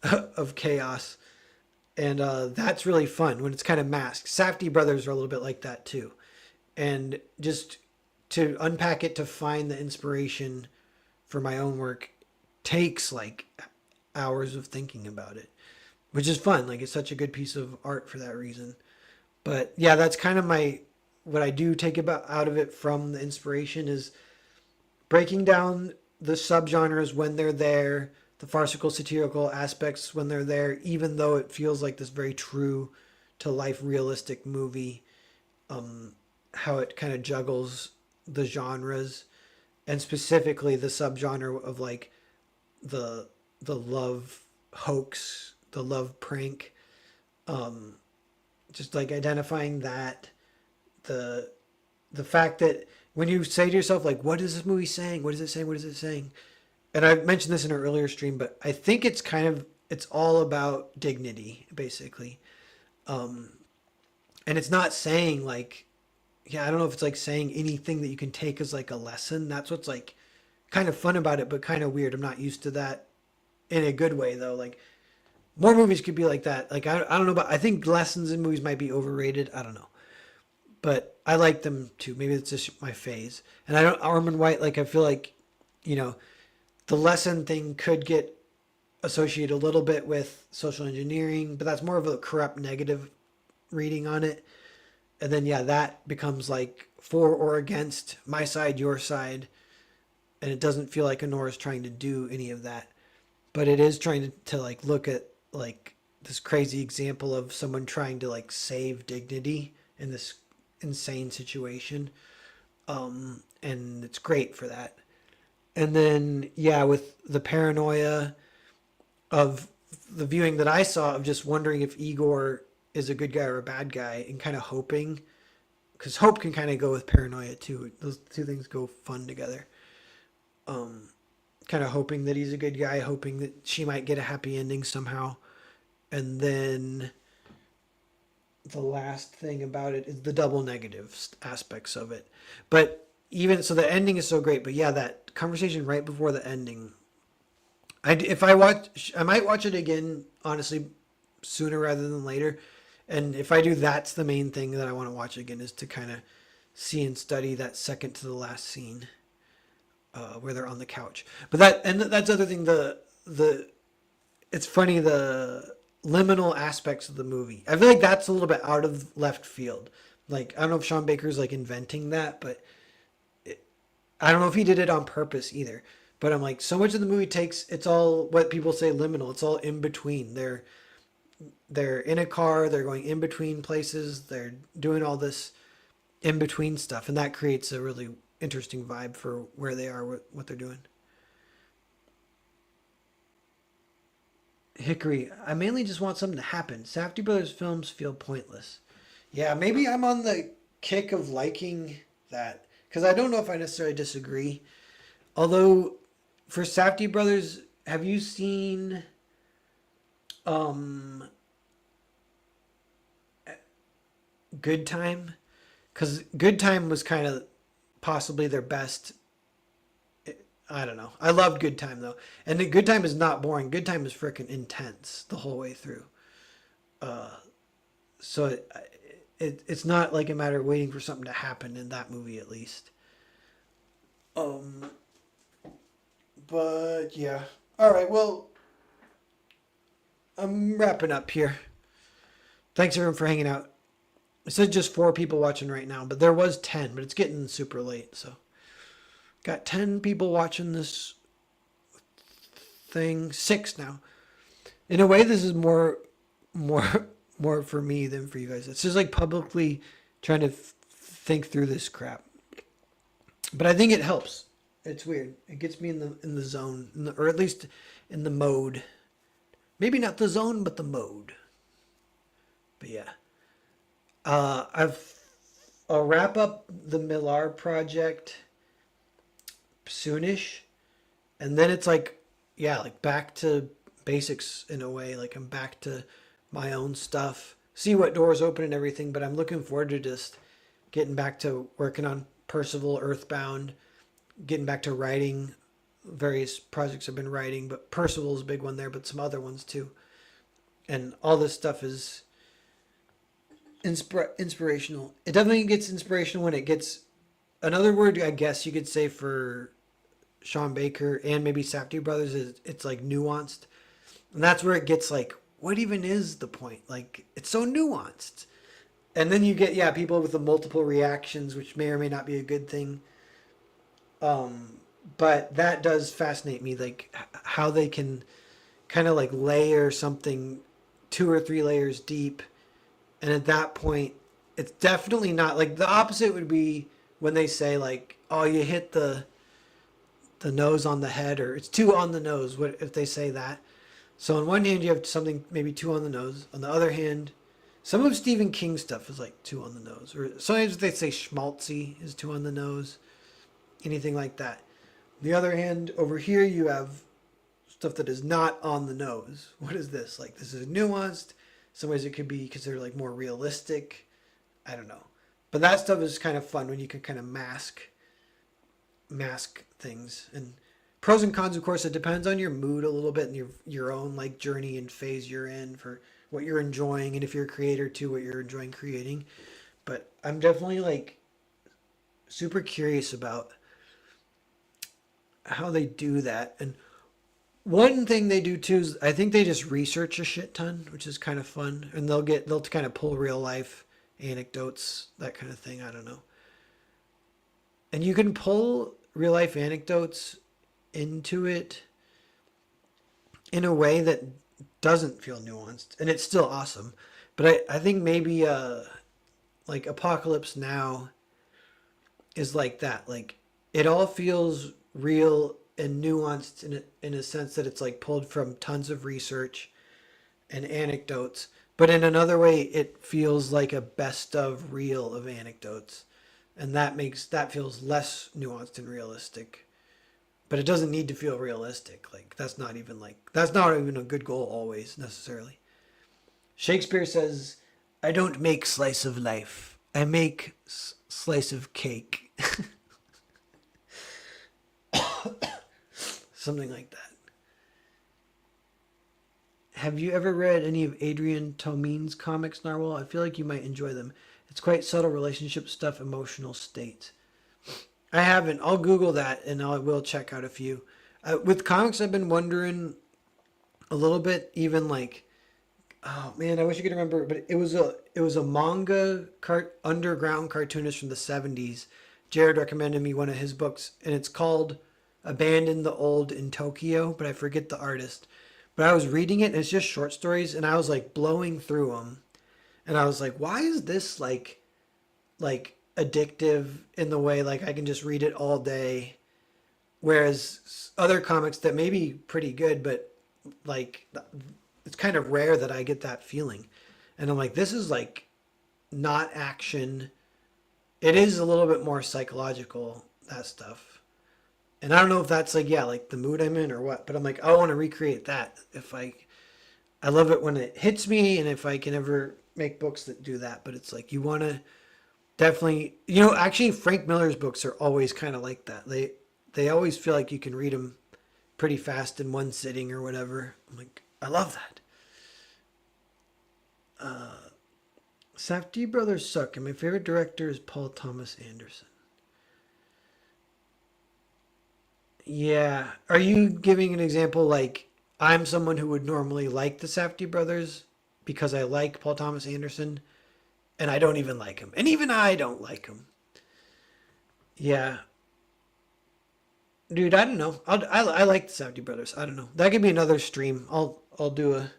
of chaos. And that's really fun when it's kind of masked. Safdie brothers are a little bit like that too. And just to unpack it, to find the inspiration for my own work takes like hours of thinking about it, which is fun. Like it's such a good piece of art for that reason. But yeah, that's kind of my what I do take about out of it from the inspiration is breaking down the subgenres when they're there, the farcical satirical aspects when they're there, even though it feels like this very true to life realistic movie. How it kind of juggles the genres and specifically the subgenre of like the the love hoax, the love prank, just like identifying that, the the fact that when you say to yourself like, what is this movie saying, what is it saying, what is it saying, and I mentioned this in an earlier stream, but I think it's kind of, it's all about dignity basically. And it's not saying like, yeah, I don't know if it's like saying anything that you can take as like a lesson. That's what's like kind of fun about it, but kind of weird. I'm not used to that in a good way though. Like more movies could be like that. Like I don't know, but I think lessons in movies might be overrated. I don't know, but I like them too. Maybe it's just my phase. And I don't, Armand White, like I feel like, you know, the lesson thing could get associated a little bit with social engineering, but that's more of a corrupt negative reading on it. And then yeah, that becomes like for or against, my side, your side, and it doesn't feel like Anora's trying to do any of that. But it is trying to like look at like this crazy example of someone trying to like save dignity in this insane situation. And it's great for that. And then yeah, with the paranoia of the viewing that I saw of just wondering if Igor is a good guy or a bad guy, and kind of hoping, because hope can kind of go with paranoia too. Those two things go fun together. Kind of hoping that he's a good guy, hoping that she might get a happy ending somehow. And then the last thing about it is the double negative aspects of it. But even so, the ending is so great. But yeah, that conversation right before the ending, if I watch, I might watch it again, honestly, sooner rather than later. And if I do, that's the main thing that I want to watch again, is to kind of see and study that second to the last scene, where they're on the couch. But that, and that's the other thing. The it's funny, the liminal aspects of the movie. I feel like that's a little bit out of left field. Like I don't know if Sean Baker's like inventing that, but I don't know if he did it on purpose either. But I'm like, so much of the movie takes, it's all what people say liminal. It's all in between. They're in a car, they're going in between places, they're doing all this in between stuff, and that creates a really interesting vibe for where they are with what they're doing. Hickory, I mainly just want something to happen. Safdie Brothers films feel pointless. Yeah, maybe I'm on the kick of liking that, because I don't know if I necessarily disagree. Although, for Safdie Brothers, have you seen um Good Time? Because Good Time was kind of possibly their best. I don't know. I loved Good Time though, and the Good Time is not boring. Good Time is freaking intense the whole way through. Uh, so it's not like a matter of waiting for something to happen in that movie at least. Um, but yeah. All right. Well, I'm wrapping up here. Thanks everyone for hanging out. It said just 4 people watching right now, but there was 10, but it's getting super late, so got 10 people watching this thing. 6 now. In a way, this is more, more for me than for you guys. It's just like publicly trying to think through this crap. But I think it helps. It's weird. It gets me in the zone, or at least in the mode. Maybe not the zone, but the mode. But yeah, I've I'll wrap up the Millar project soonish, and then it's like, yeah, like back to basics in a way. Like I'm back to my own stuff. See what doors open and everything, but I'm looking forward to just getting back to working on Percival, Earthbound, getting back to writing various projects I've been writing, but Percival's a big one there, but some other ones too. And all this stuff is inspirational. It definitely gets inspirational when it gets, another word I guess you could say for Sean Baker and maybe Safdie Brothers is it's like nuanced. And that's where it gets like, what even is the point? Like it's so nuanced. And then you get, yeah, people with the multiple reactions, which may or may not be a good thing. But that does fascinate me, like how they can kind of like layer something 2 or 3 layers deep, and at that point, it's definitely not like the opposite would be when they say like, oh, you hit the nose on the head, or it's too on the nose. What if they say that? So on one hand, you have something maybe too on the nose. On the other hand, some of Stephen King's stuff is like too on the nose, or sometimes they say schmaltzy is too on the nose, anything like that. On the other hand, over here you have stuff that is not on the nose. What is this? Like this is nuanced. Some ways it could be considered like more realistic. I don't know. But that stuff is kind of fun when you can kind of mask things. And pros and cons, of course, it depends on your mood a little bit and your own like journey and phase you're in for what you're enjoying, and if you're a creator too, what you're enjoying creating. But I'm definitely like super curious about how they do that. And one thing they do too is I think they just research a shit ton, which is kind of fun. And they'll kind of pull real life anecdotes, that kind of thing. I don't know. And you can pull real life anecdotes into it in a way that doesn't feel nuanced, and it's still awesome. But I think maybe like Apocalypse Now is like that. Like it all feels real and nuanced in a sense that it's like pulled from tons of research and anecdotes. But in another way, it feels like a best of reel of anecdotes, and that feels less nuanced and realistic. But it doesn't need to feel realistic. That's not even a good goal always necessarily. Shakespeare says, "I don't make slice of life. I make slice of cake." Something like that. Have you ever read any of Adrian Tomine's comics, Narwhal? I feel like you might enjoy them. It's quite subtle relationship stuff, emotional state. I haven't. I'll Google that and I will check out a few. With comics, I've been wondering a little bit, even like, oh man, I wish I could remember, but it was a manga underground cartoonist from the 70s. Jared recommended me one of his books, and it's called Abandon the Old in Tokyo, but I forget the artist. But I was reading it, and it's just short stories, and I was like blowing through them, and I was like, why is this like addictive in the way like I can just read it all day, whereas other comics that may be pretty good, but like it's kind of rare that I get that feeling, and I'm like, this is like not action. It is a little bit more psychological, that stuff. And I don't know if that's like, yeah, like the mood I'm in or what, but I'm like, I want to recreate that. I love it when it hits me, and if I can ever make books that do that. But it's like, you want to definitely, actually Frank Miller's books are always kind of like that. They always feel like you can read them pretty fast in one sitting or whatever. I'm like, I love that. Safdie brothers suck, and my favorite director is Paul Thomas Anderson. Yeah. Are you giving an example like I'm someone who would normally like the Safdie brothers because I like Paul Thomas Anderson, and I don't even like him, and even I don't like him. Yeah, dude. I don't know. I like the Safdie brothers. I don't know. That could be another stream. I'll do a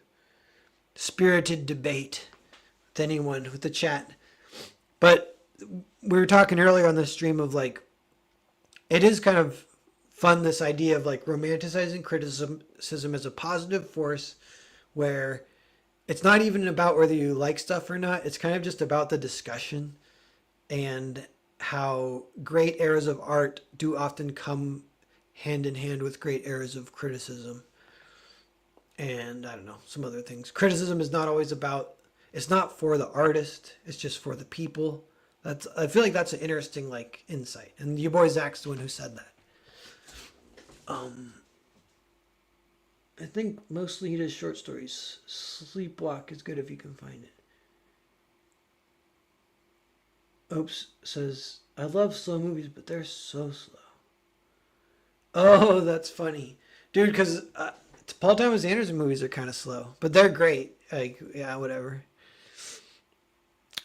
spirited debate with anyone with the chat. But we were talking earlier on the stream of like, it is kind of fun, this idea of like romanticizing criticism as a positive force, where it's not even about whether you like stuff or not. It's kind of just about the discussion, and how great eras of art do often come hand in hand with great eras of criticism. And I don't know, some other things. Criticism is not always about, it's not for the artist, it's just for the people. I feel like that's an interesting like insight. And your boy Zach's the one who said that. I think mostly he does short stories. Sleepwalk is good if you can find it. Oops says, I love slow movies, but they're so slow. Oh, that's funny. Dude, because Paul Thomas Anderson movies are kind of slow, but they're great. Like, yeah, whatever.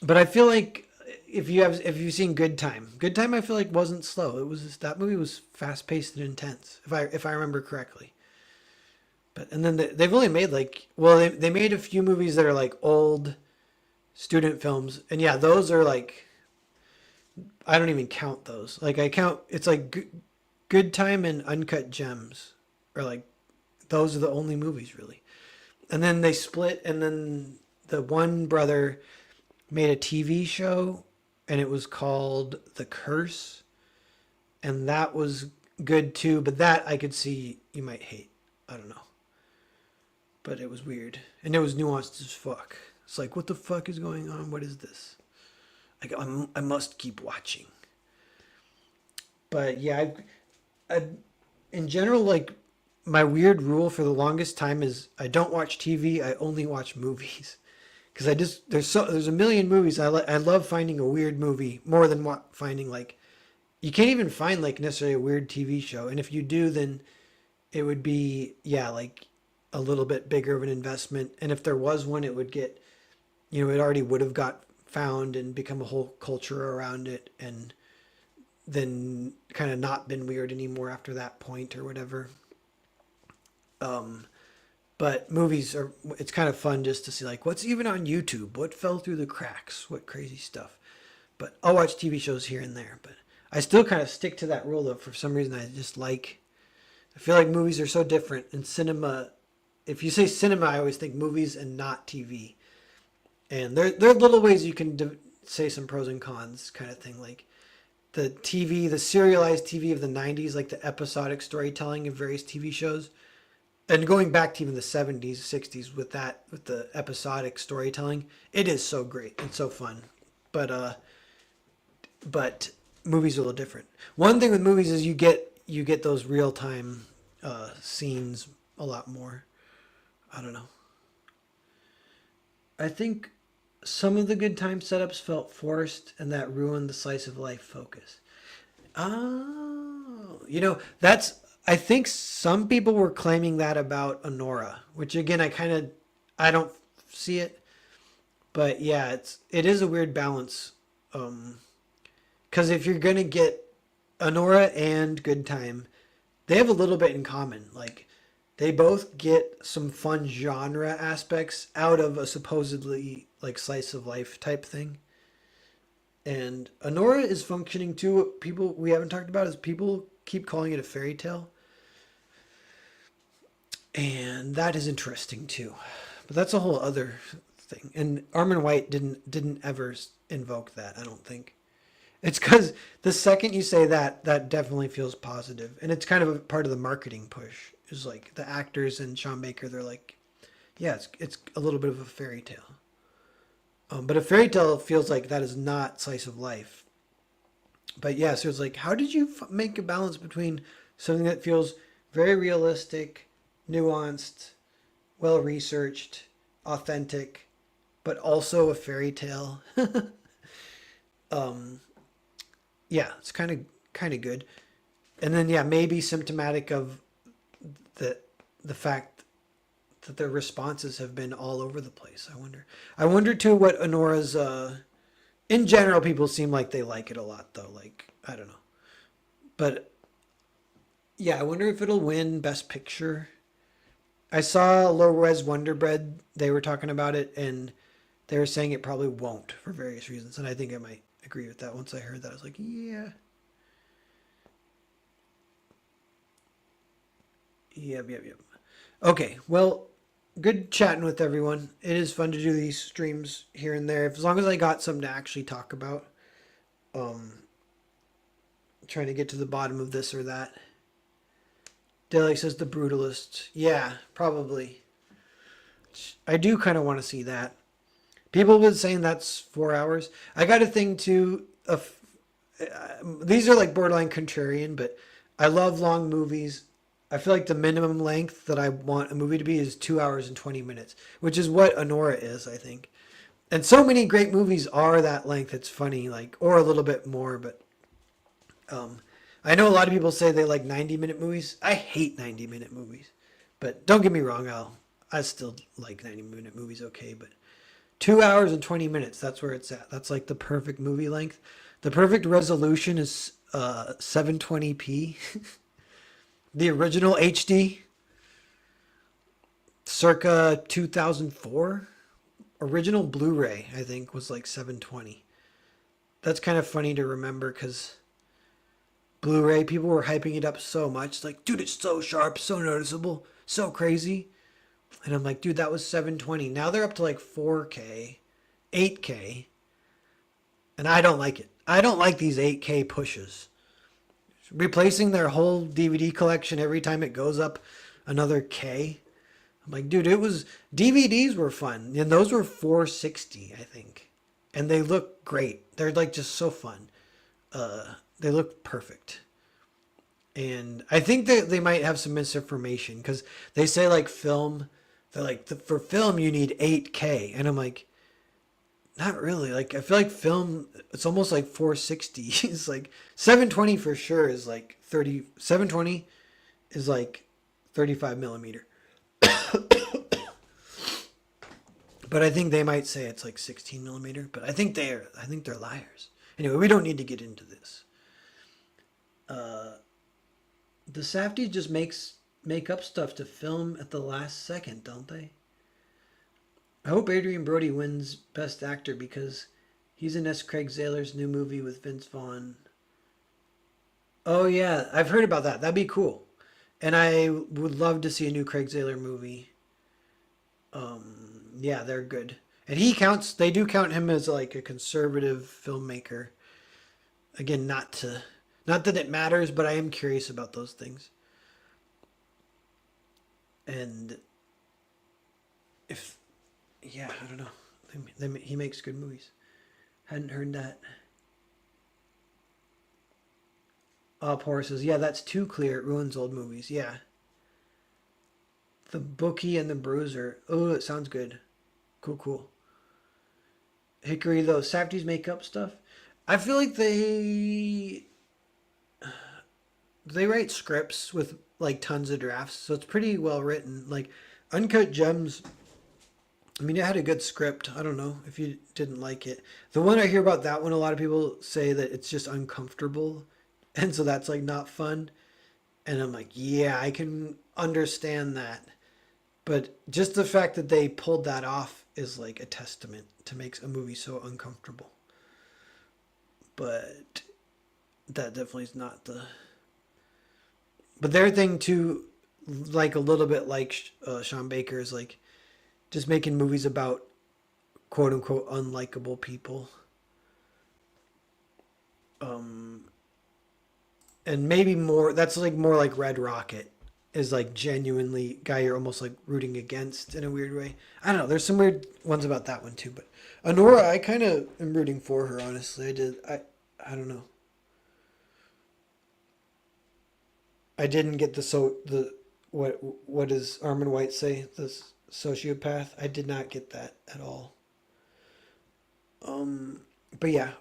But I feel like if you've seen Good Time I feel like wasn't slow. It was just, that movie was fast paced and intense if I remember correctly. But and then they've only made like well they made a few movies that are like old student films, and yeah, those are like I don't even count those. Like I count it's like Good Time and Uncut Gems, or like those are the only movies really. And then they split, and then the one brother made a TV show, and it was called The Curse, and that was good too. But that I could see you might hate. I don't know, but it was weird, and it was nuanced as fuck. It's like, what the fuck is going on? What is this? Like, I must keep watching. But yeah, I in general, like my weird rule for the longest time is I don't watch TV. I only watch movies because I just there's a million movies. I love finding a weird movie more than finding like you can't even find like necessarily a weird TV show. And if you do, then it would be yeah like a little bit bigger of an investment. And if there was one, it would get it already would have got found and become a whole culture around it, and then kind of not been weird anymore after that point or whatever. Um, but movies are it's kind of fun just to see like what's even on YouTube, what fell through the cracks, what crazy stuff. But I'll watch TV shows here and there, but I still kind of stick to that rule though. For some reason, I feel like movies are so different in cinema. If you say cinema, I always think movies and not TV. And there are little ways you can say some pros and cons kind of thing. Like the TV, the serialized TV of the 90s, like the episodic storytelling of various TV shows. And going back to even the 70s, 60s with the episodic storytelling, it is so great. It's so fun. But movies are a little different. One thing with movies is you get those real-time scenes a lot more. I don't know. I think some of the good time setups felt forced, and that ruined the slice of life focus. Oh, that's. I think some people were claiming that about Anora, which again, I don't see it, but yeah, it is a weird balance. Because if you're gonna get Anora and Good Time, they have a little bit in common. Like, they both get some fun genre aspects out of a supposedly like slice of life type thing. And Honora is functioning too. People we haven't talked about is people keep calling it a fairy tale. And that is interesting too. But that's a whole other thing. And Armin White didn't ever invoke that, I don't think. It's because the second you say that, that definitely feels positive. And it's kind of a part of the marketing push. Is like the actors and Sean Baker, they're like, yeah, it's a little bit of a fairy tale. But a fairy tale feels like that is not slice of life. But yeah, so it's like, how did you make a balance between something that feels very realistic, nuanced, well researched, authentic, but also a fairy tale? um, yeah, it's kind of good. And then yeah, maybe symptomatic of the fact that their responses have been all over the place. I wonder too what Honora's in general people seem like they like it a lot though. Like, I don't know. But yeah, I wonder if it'll win Best Picture. I saw Low Res Wonder Bread, they were talking about it, and they were saying it probably won't for various reasons. And I think I might agree with that. Once I heard that, I was like, yeah. Yep. Okay, well, good chatting with everyone. It is fun to do these streams here and there, as long as I got something to actually talk about. Um, Trying to get to the bottom of this or that. Deli says The Brutalist. Yeah, probably. I do kind of want to see that. People have been saying that's 4 hours. I got a thing too. These are like borderline contrarian, but I love long movies. I feel like the minimum length that I want a movie to be is 2 hours and 20 minutes, which is what Anora is, I think. And so many great movies are that length. It's funny, like, or a little bit more, but um, I know a lot of people say they like 90-minute movies. I hate 90-minute movies, but don't get me wrong, I still like 90-minute movies okay, but 2 hours and 20 minutes. That's where it's at. That's like the perfect movie length. The perfect resolution is 720p. The original HD, circa 2004. Original Blu-ray, I think, was like 720. That's kind of funny to remember because Blu-ray, people were hyping it up so much. Like, dude, it's so sharp, so noticeable, so crazy. And I'm like, dude, that was 720. Now they're up to like 4K, 8K. And I don't like it. I don't like these 8K pushes. Replacing their whole DVD collection every time it goes up another K. I'm like, dude, it was DVDs were fun. And those were 460, I think. And they look great. They're like just so fun. They look perfect. And I think that they might have some misinformation because they say like film, they're like, for film you need 8K. And I'm like, not really. Like I feel like film, it's almost like 460. It's like 720 for sure is like 30. 720 is like 35 millimeter. But I think they might say it's like 16 millimeter. But I think they're liars. Anyway, we don't need to get into this. The Safdies just make up stuff to film at the last second, don't they? I hope Adrian Brody wins Best Actor because he's in S. Craig Zahler's new movie with Vince Vaughn. Oh yeah, I've heard about that. That'd be cool. And I would love to see a new Craig Zahler movie. Yeah, they're good. And they do count him as like a conservative filmmaker. Again, not that it matters, but I am curious about those things. And if, yeah, I don't know. He makes good movies. Hadn't heard that. Poor says, yeah, that's too clear. It ruins old movies. Yeah. The Bookie and the Bruiser. Oh, it sounds good. Cool, cool. Hickory, though, Safdie's makeup stuff. I feel like they write scripts with like tons of drafts, so it's pretty well written. Like Uncut Gems, I mean, it had a good script. I don't know if you didn't like it. The one I hear about that one, a lot of people say that it's just uncomfortable, and so that's like not fun. And I'm like, yeah, I can understand that. But just the fact that they pulled that off is like a testament to make a movie so uncomfortable. But that definitely is not the. But their thing too, like a little bit like Sean Baker, is like just making movies about quote unquote unlikable people. And maybe more. That's like more like Red Rocket is like genuinely guy you're almost like rooting against in a weird way. I don't know. There's some weird ones about that one too. But Anora, I kind of am rooting for her. Honestly, I don't know. I didn't get the what does Armand White say? The sociopath. I did not get that at all. But yeah,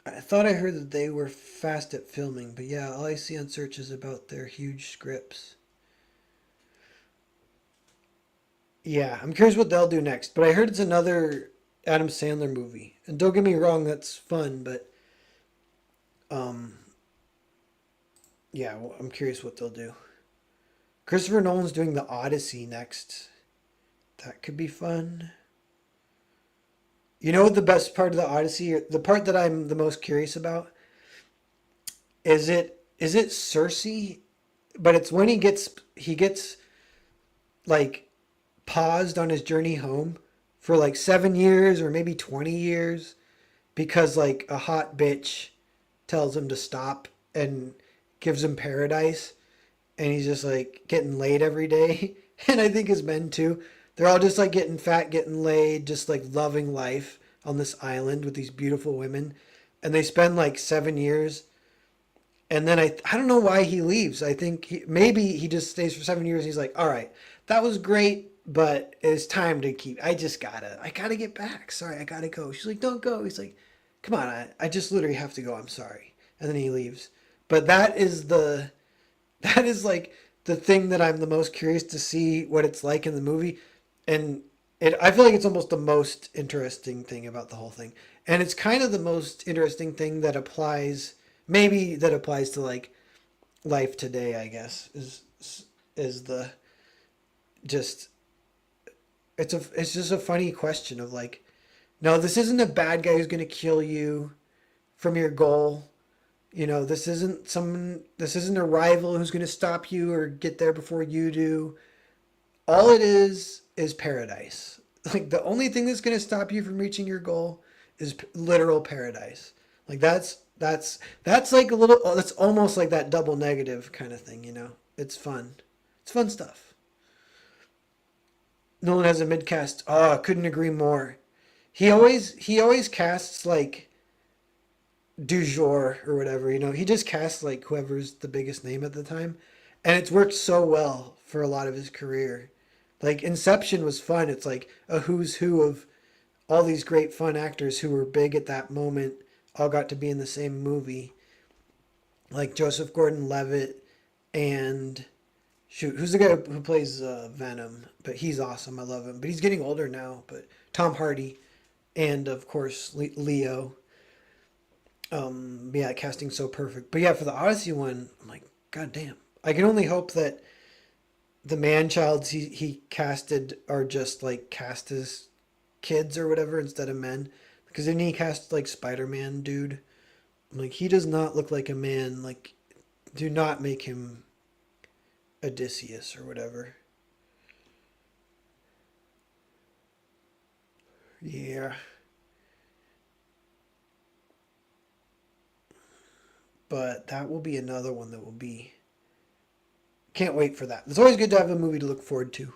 I thought I heard that they were fast at filming. But yeah, all I see on search is about their huge scripts. Yeah, I'm curious what they'll do next. But I heard it's another Adam Sandler movie. And don't get me wrong, that's fun. But um, yeah, well, I'm curious what they'll do. Christopher Nolan's doing the Odyssey next. That could be fun. You know what the best part of the Odyssey, the part that I'm the most curious about, is it Cersei? But it's when he gets like paused on his journey home for like 7 years or maybe 20 years because like a hot bitch tells him to stop and gives him paradise, and he's just like getting laid every day. And I think his men too. They're all just like getting fat, getting laid, just like loving life on this island with these beautiful women. And they spend like 7 years. And then I don't know why he leaves. I think maybe he just stays for 7 years. And he's like, all right, that was great, but it's time to keep. I gotta get back. Sorry, I gotta go. She's like, don't go. He's like, come on, I just literally have to go. I'm sorry. And then he leaves. But that is like the thing that I'm the most curious to see what it's like in the movie. And I feel like it's almost the most interesting thing about the whole thing, and it's kind of the most interesting thing that applies, maybe that applies to like life today. I guess is the just it's just a funny question of like, no, this isn't a bad guy who's going to kill you from your goal. You know, this isn't a rival who's going to stop you or get there before you do. All it is paradise. Like the only thing that's going to stop you from reaching your goal is literal paradise. Like that's like a little that's almost like that double negative kind of thing, you know. It's fun. It's fun stuff. Nolan has a midcast. Oh, I couldn't agree more. He always casts like du jour or whatever, you know. He just casts like whoever's the biggest name at the time. And it's worked so well for a lot of his career. Like Inception was fun. It's like a who's who of all these great fun actors who were big at that moment all got to be in the same movie. Like Joseph Gordon-Levitt and shoot, who's the guy who plays Venom? But he's awesome. I love him. But he's getting older now. But Tom Hardy and of course Leo. Yeah, casting so perfect. But yeah, for the Odyssey one, I'm like, God damn. I can only hope that the man childs he casted are just like cast as kids or whatever instead of men. Because then he cast like Spider-Man dude. I'm like, he does not look like a man. Like, do not make him Odysseus or whatever. Yeah. But that will be another one that will be. Can't wait for that. It's always good to have a movie to look forward to.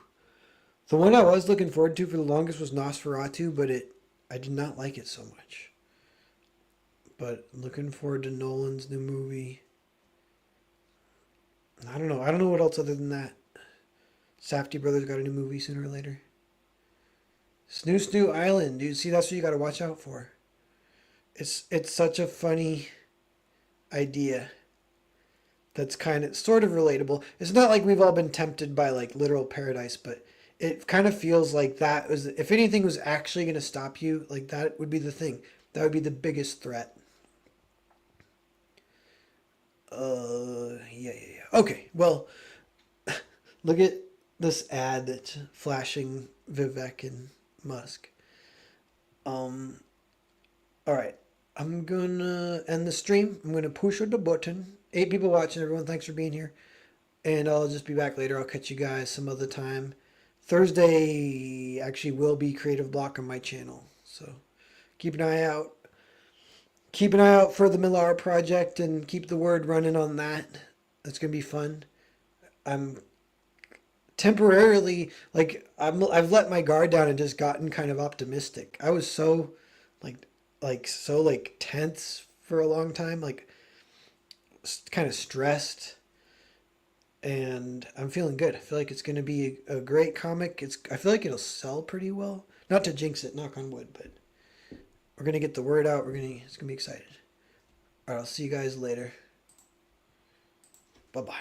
The one I was looking forward to for the longest was Nosferatu, but I did not like it so much. But looking forward to Nolan's new movie. I don't know. I don't know what else other than that. Safdie Brothers got a new movie sooner or later. Snoo Snoo Island, dude. See, that's what you got to watch out for. It's such a funny idea. That's kind of sort of relatable. It's not like we've all been tempted by like literal paradise, but it kind of feels like that was if anything was actually going to stop you, like that would be the thing. That would be the biggest threat. Yeah. Okay, well, look at this ad that's flashing Vivek and Musk. Um, all right, I'm gonna end the stream. I'm gonna push the button. 8 people watching, everyone. Thanks for being here. And I'll just be back later. I'll catch you guys some other time. Thursday actually will be creative block on my channel. So keep an eye out. Keep an eye out for the Millar project and keep the word running on that. That's gonna be fun. I'm temporarily I've let my guard down and just gotten kind of optimistic. I was so like like tense for a long time, like kind of stressed, and I'm feeling good. I feel like it's going to be a great comic. I feel like it'll sell pretty well. Not to jinx it, knock on wood, but we're going to get the word out. It's going to be excited. All right, I'll see you guys later. Bye-bye.